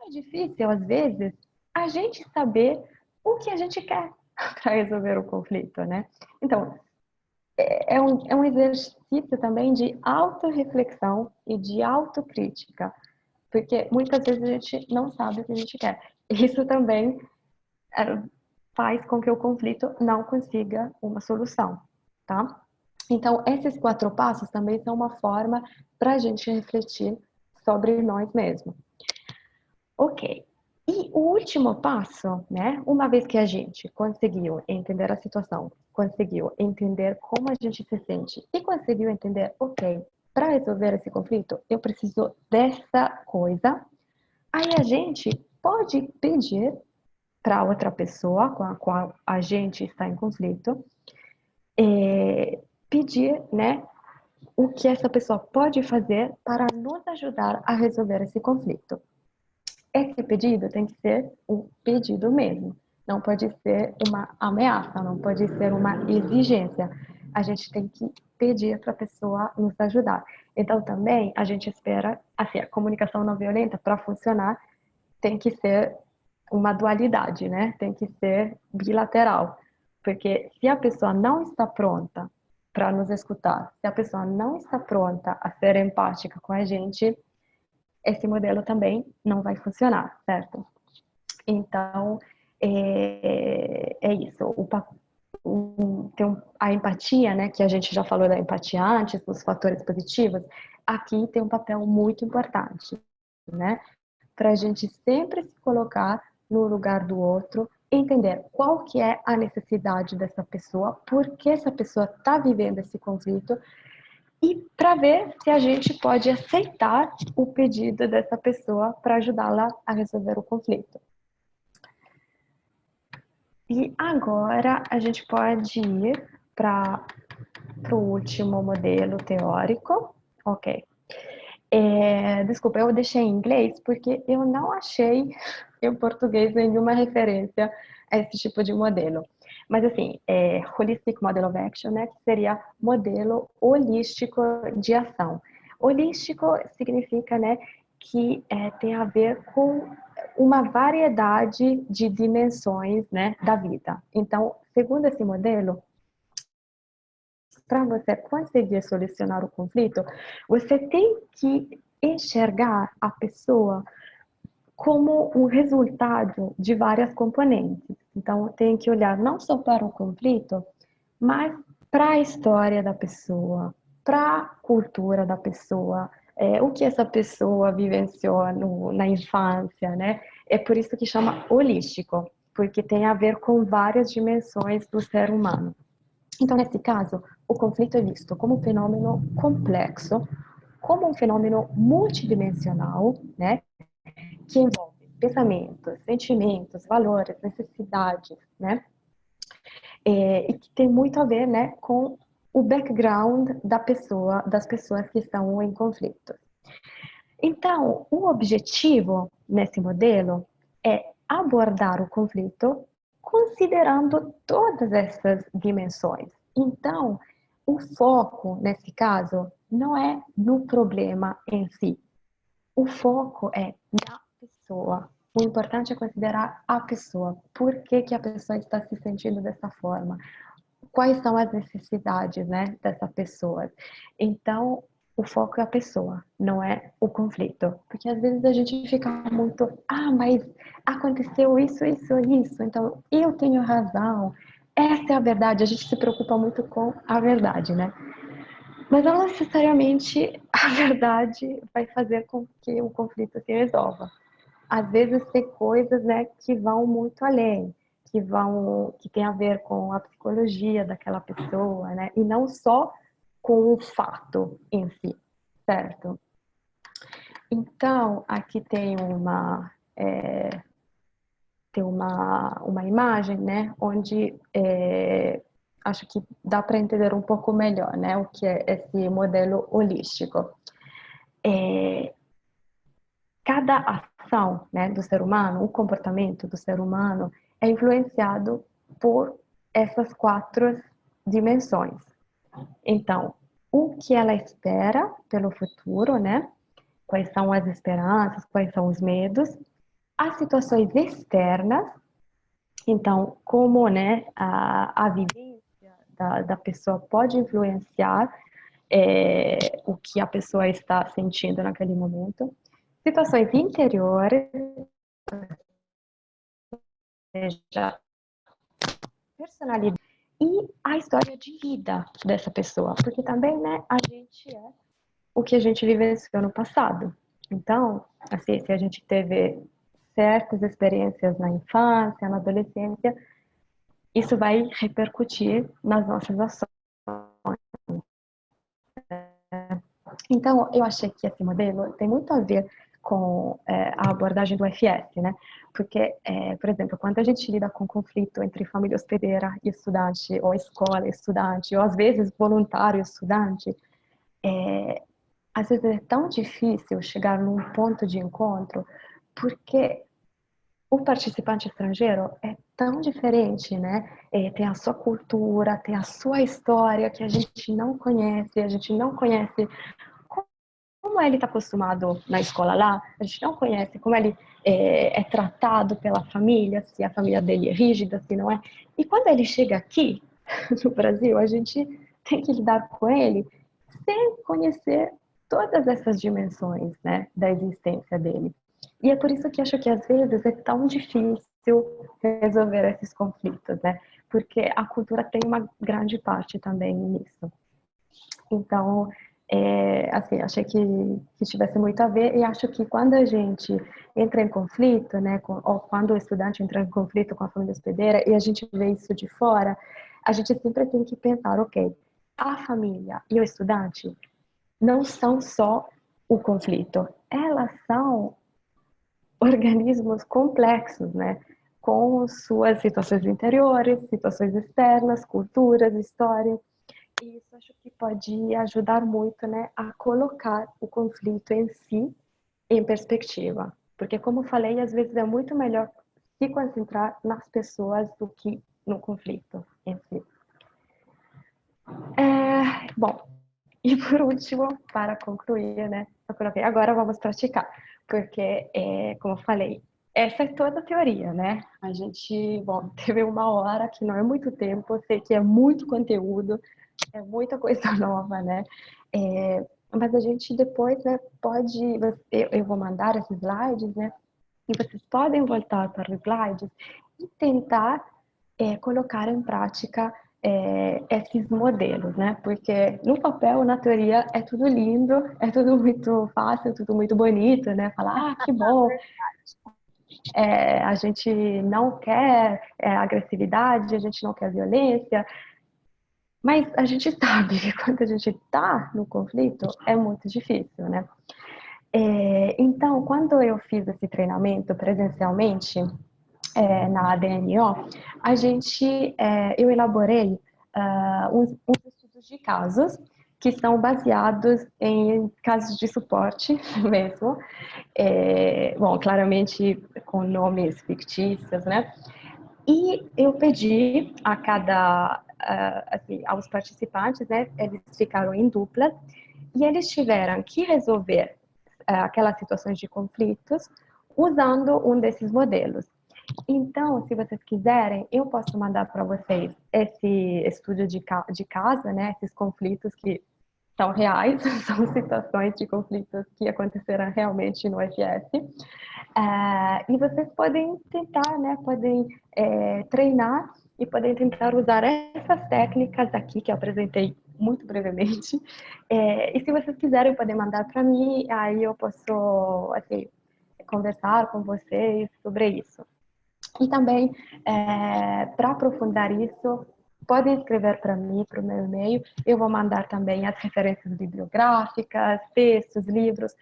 B: como é difícil, às vezes, a gente saber o que a gente quer para resolver o conflito, né? Então, é um exercício também de autorreflexão e de autocrítica, porque muitas vezes a gente não sabe o que a gente quer. Isso também faz com que o conflito não consiga uma solução, tá? Então, esses 4 passos também são uma forma para a gente refletir sobre nós mesmos. Ok. E o último passo, né? Uma vez que a gente conseguiu entender a situação, conseguiu entender como a gente se sente e conseguiu entender, ok, para resolver esse conflito, eu preciso dessa coisa. Aí a gente pode pedir para outra pessoa com a qual a gente está em conflito, pedir, né, o que essa pessoa pode fazer para nos ajudar a resolver esse conflito. Esse pedido tem que ser um pedido mesmo. Não pode ser uma ameaça, não pode ser uma exigência. A gente tem que pedir para a pessoa nos ajudar. Então, também, a gente espera, assim, a comunicação não violenta, para funcionar, tem que ser uma dualidade, né? Tem que ser bilateral. Porque se a pessoa não está pronta para nos escutar, se a pessoa não está pronta a ser empática com a gente, esse modelo também não vai funcionar, certo? Então, é isso. A empatia, né, que a gente já falou da empatia antes, dos fatores positivos, aqui tem um papel muito importante, né? Para a gente sempre se colocar no lugar do outro, entender qual que é a necessidade dessa pessoa, por que essa pessoa está vivendo esse conflito, e para ver se a gente pode aceitar o pedido dessa pessoa para ajudá-la a resolver o conflito. E agora a gente pode ir para o último modelo teórico. Ok. Desculpa, eu deixei em inglês porque eu não achei em português nenhuma referência a esse tipo de modelo. Mas assim, Holistic Model of Action, né, que seria modelo holístico de ação. Holístico significa, né, que tem a ver com uma variedade de dimensões, né, da vida. Então, segundo esse modelo, para você conseguir solucionar o conflito, você tem que enxergar a pessoa como um resultado de várias componentes. Então, tem que olhar não só para o conflito, mas para a história da pessoa, para a cultura da pessoa, o que essa pessoa vivenciou na infância, né? É por isso que chama holístico, porque tem a ver com várias dimensões do ser humano. Então, nesse caso, o conflito é visto como um fenômeno complexo, como um fenômeno multidimensional, né, que envolve pensamentos, sentimentos, valores, necessidades, né, e que tem muito a ver, né, com o background da pessoa, das pessoas que estão em conflito. Então, o objetivo nesse modelo é abordar o conflito considerando todas essas dimensões. Então, o foco, nesse caso, não é no problema em si. O foco é na pessoa. O importante é considerar a pessoa. Por que que a pessoa está se sentindo dessa forma? Quais são as necessidades, né, dessa pessoa? Então, o foco é a pessoa, não é o conflito. Porque às vezes a gente fica muito, mas aconteceu isso, isso, isso, então eu tenho razão. Essa é a verdade, a gente se preocupa muito com a verdade, né? Mas não necessariamente a verdade vai fazer com que o conflito se resolva. Às vezes tem coisas, né, que vão muito além, que tem a ver com a psicologia daquela pessoa, né, e não só com o fato em si, certo? Então, aqui tem uma imagem, né, onde acho que dá para entender um pouco melhor, né, o que é esse modelo holístico. Cada ação, né, do ser humano, o comportamento do ser humano é influenciado por essas 4 dimensões. Então, o que ela espera pelo futuro, né? Quais são as esperanças, quais são os medos, As situações externas, então, como, né, a vivência da pessoa pode influenciar o que a pessoa está sentindo naquele momento. Situações interiores, seja personalidade e a história de vida dessa pessoa, porque também, né, a gente é o que a gente vivenciou no passado. Então, assim, se a gente teve certas experiências na infância, na adolescência, isso vai repercutir nas nossas ações. Então, eu achei que esse modelo tem muito a ver com a abordagem do FS, né? Porque, por exemplo, quando a gente lida com conflito entre família hospedeira e estudante, ou escola e estudante, ou às vezes voluntário e estudante, às vezes é tão difícil chegar num ponto de encontro, porque o participante estrangeiro é tão diferente, né? Tem a sua cultura, tem a sua história que a gente não conhece como ele está acostumado na escola lá, a gente não conhece como ele é tratado pela família, se a família dele é rígida, se não é. E quando ele chega aqui, no Brasil, a gente tem que lidar com ele sem conhecer todas essas dimensões, né, da existência dele. E é por isso que acho que às vezes é tão difícil resolver esses conflitos, né? Porque a cultura tem uma grande parte também nisso. Então, assim, achei que tivesse muito a ver e acho que quando a gente entra em conflito, né, ou quando o estudante entra em conflito com a família hospedeira e a gente vê isso de fora, a gente sempre tem que pensar, ok, a família e o estudante não são só o conflito, elas são organismos complexos, né, com suas situações interiores, situações externas, culturas, histórias. E isso acho que pode ajudar muito, né, a colocar o conflito em si em perspectiva. Porque, como eu falei, às vezes é muito melhor se concentrar nas pessoas do que no conflito em si. Bom, e por último, para concluir, né, eu coloquei, agora vamos praticar. Porque, como eu falei, essa é toda a teoria, né? A gente, bom, teve uma hora que não é muito tempo, eu sei que é muito conteúdo, é muita coisa nova, né? Mas a gente depois, né, pode, eu vou mandar esses slides, né? E vocês podem voltar para os slides e tentar colocar em prática esses modelos, né? Porque no papel, na teoria, é tudo lindo, é tudo muito fácil, tudo muito bonito, né? Falar, que bom, a gente não quer agressividade, a gente não quer violência, mas a gente sabe que quando a gente está no conflito é muito difícil, né? Então, quando eu fiz esse treinamento presencialmente na ADNO, eu elaborei uns estudos de casos que são baseados em casos de suporte mesmo, bom, claramente com nomes fictícios, né? E eu pedi a assim, aos participantes, né, eles ficaram em dupla, e eles tiveram que resolver aquelas situações de conflitos usando um desses modelos. Então, se vocês quiserem, eu posso mandar para vocês esse estudo de casa, né, esses conflitos que são reais, são situações de conflitos que aconteceram realmente no FS. E vocês podem tentar, né, podem treinar e podem tentar usar essas técnicas aqui que eu apresentei muito brevemente. E se vocês quiserem, podem mandar para mim, aí eu posso, assim, conversar com vocês sobre isso. E também, para aprofundar isso, podem escrever para mim, para o meu e-mail. Eu vou mandar também as referências bibliográficas, textos, livros,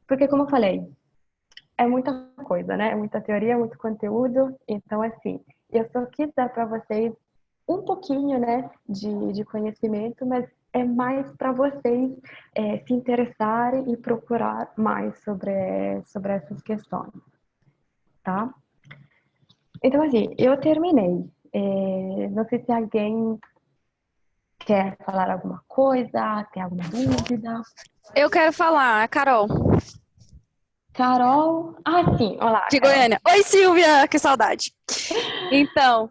B: porque, como eu falei, é muita coisa, né? É muita teoria, muito conteúdo. Então, assim, eu só quis dar para vocês um pouquinho, né, de conhecimento, mas é mais para vocês se interessarem e procurar mais sobre essas questões, tá? Então, assim, eu terminei. Não sei se alguém quer falar alguma coisa, tem alguma dúvida.
F: Eu quero falar, Carol.
B: Carol. Ah, sim, olá,
F: De
B: Carol.
F: Goiânia. Oi, Silvia, que saudade. Então,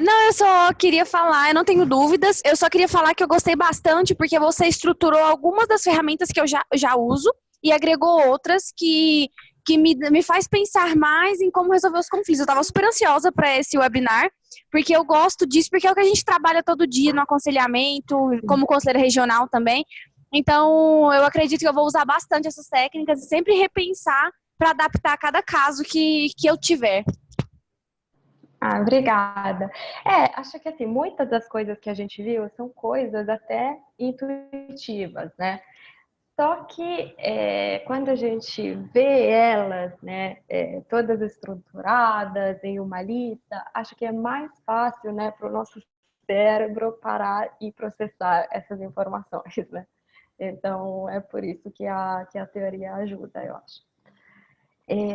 F: não, eu só queria falar, eu não tenho dúvidas, eu só queria falar que eu gostei bastante porque você estruturou algumas das ferramentas que eu já uso e agregou outras que me faz pensar mais em como resolver os conflitos. Eu estava super ansiosa para esse webinar, porque eu gosto disso, porque é o que a gente trabalha todo dia no aconselhamento, como conselheira regional também. Então, eu acredito que eu vou usar bastante essas técnicas e sempre repensar para adaptar a cada caso que eu tiver.
B: Ah, obrigada. Acho que assim, muitas das coisas que a gente viu são coisas até intuitivas, né? Só que quando a gente vê elas, né, todas estruturadas em uma lista, acho que é mais fácil, né, para o nosso cérebro parar e processar essas informações, né? Então, é por isso que a teoria ajuda, eu acho.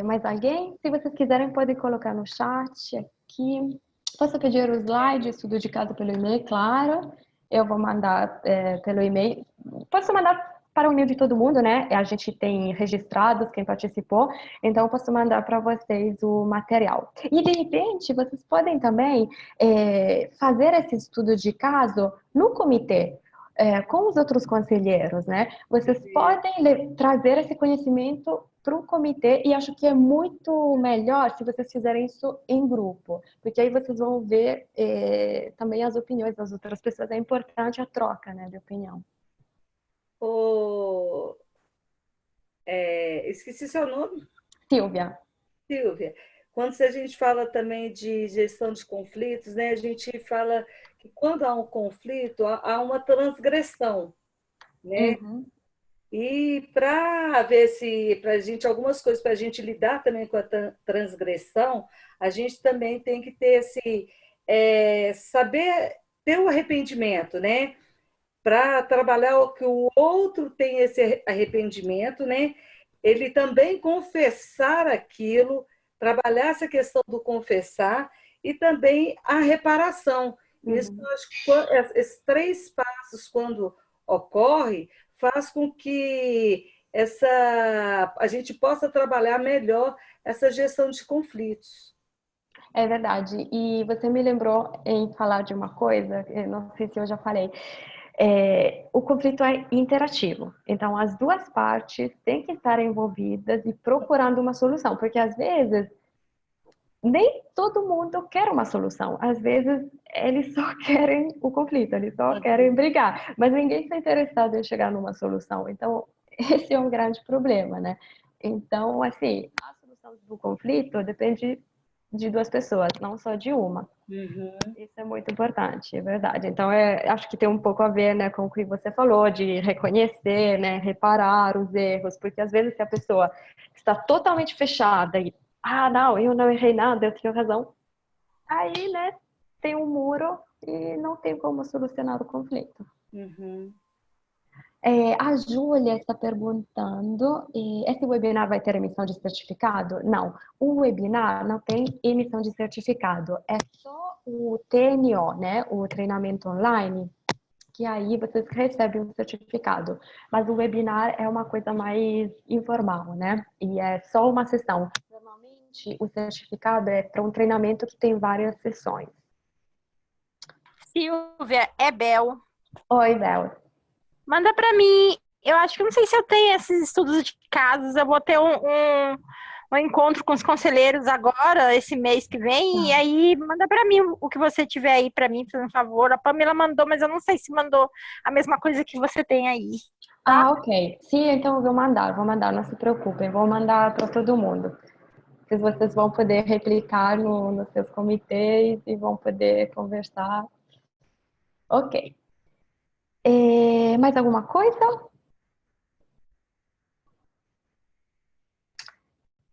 B: Mais alguém? Se vocês quiserem, podem colocar no chat aqui. Posso pedir o slide, estudo de caso pelo e-mail, claro. Eu vou mandar pelo e-mail. Posso mandar para o e-mail de todo mundo, né? A gente tem registrados quem participou, então eu posso mandar para vocês o material. E, de repente, vocês podem também fazer esse estudo de caso no comitê. Com os outros conselheiros, né? Vocês podem trazer esse conhecimento para o comitê e acho que é muito melhor se vocês fizerem isso em grupo, porque aí vocês vão ver também as opiniões das outras pessoas. É importante a troca, né, de opinião.
D: Esqueci seu nome,
B: Silvia.
D: Silvia. Quando a gente fala também de gestão de conflitos, né, a gente fala que quando há um conflito, há uma transgressão, né?
B: Uhum.
D: E para ver se, para a gente, algumas coisas para a gente lidar também com a transgressão, a gente também tem que ter saber ter o arrependimento, né? Para trabalhar o que o outro tem esse arrependimento, né? Ele também confessar aquilo, trabalhar essa questão do confessar e também a reparação. Isso,
B: Uhum.
D: eu acho que esses três passos, quando ocorre, faz com que a gente possa trabalhar melhor essa gestão de conflitos.
B: É verdade. E você me lembrou em falar de uma coisa, eu não sei se eu já falei. O conflito é interativo. Então, as duas partes têm que estar envolvidas e procurando uma solução, porque às vezes nem todo mundo quer uma solução. Às vezes eles só querem o conflito, eles só querem brigar, mas ninguém está interessado em chegar numa solução. Então, esse é um grande problema, né? Então, assim, a solução do conflito depende de duas pessoas, não só de uma. Isso é muito importante, é verdade. Então, acho que tem um pouco a ver, né, com o que você falou, de reconhecer, né, reparar os erros, porque às vezes se a pessoa está totalmente fechada e, não, eu não errei nada, eu tenho razão, aí, né, tem um muro e não tem como solucionar o conflito. A Júlia está perguntando, esse webinar vai ter emissão de certificado? Não, o webinar não tem emissão de certificado, é só o TNO, né, o treinamento online, que aí vocês recebem um certificado. Mas o webinar é uma coisa mais informal, né, e é só uma sessão. Normalmente, o certificado é para um treinamento que tem várias sessões.
E: Silvia, é Bel.
B: Oi, Bel.
E: Manda para mim. Eu acho que não sei se eu tenho esses estudos de casos. Eu vou ter um encontro com os conselheiros agora, esse mês que vem. E aí, manda para mim o que você tiver aí para mim, por favor. A Pamela mandou, mas eu não sei se mandou a mesma coisa que você tem aí. Tá?
B: Ok. Sim, então eu vou mandar, não se preocupem, vou mandar para todo mundo. Vocês vão poder replicar nos seus comitês e vão poder conversar. Ok. Mais alguma coisa?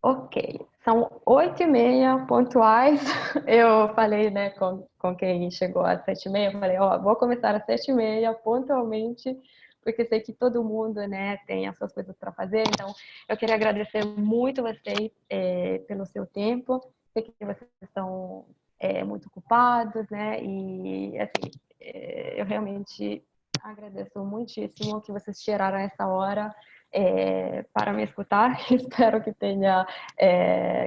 B: Ok. São 8h30 pontuais. Eu falei, né, com quem chegou às 7h30, eu falei, vou começar às 7h30 pontualmente, porque sei que todo mundo, né, tem as suas coisas para fazer. Então, eu queria agradecer muito vocês pelo seu tempo. Sei que vocês estão muito ocupados, né, e, assim, eu realmente agradeço muitíssimo que vocês tiraram essa hora para me escutar. Espero que tenha,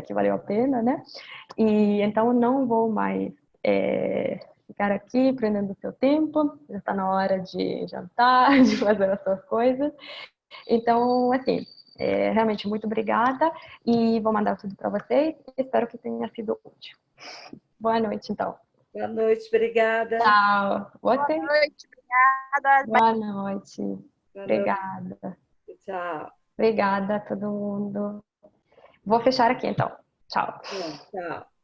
B: que valeu a pena, né? E então não vou mais ficar aqui prendendo o seu tempo. Já está na hora de jantar, de fazer as suas coisas. Então, assim, realmente muito obrigada e vou mandar tudo para vocês. Espero que tenha sido útil. Boa noite, então.
D: Boa noite, obrigada.
B: Tchau.
E: Boa noite, obrigada.
B: Boa noite.
D: Boa noite.
B: Obrigada.
D: Tchau.
B: Obrigada a todo mundo. Vou fechar aqui, então. Tchau.
D: Tchau.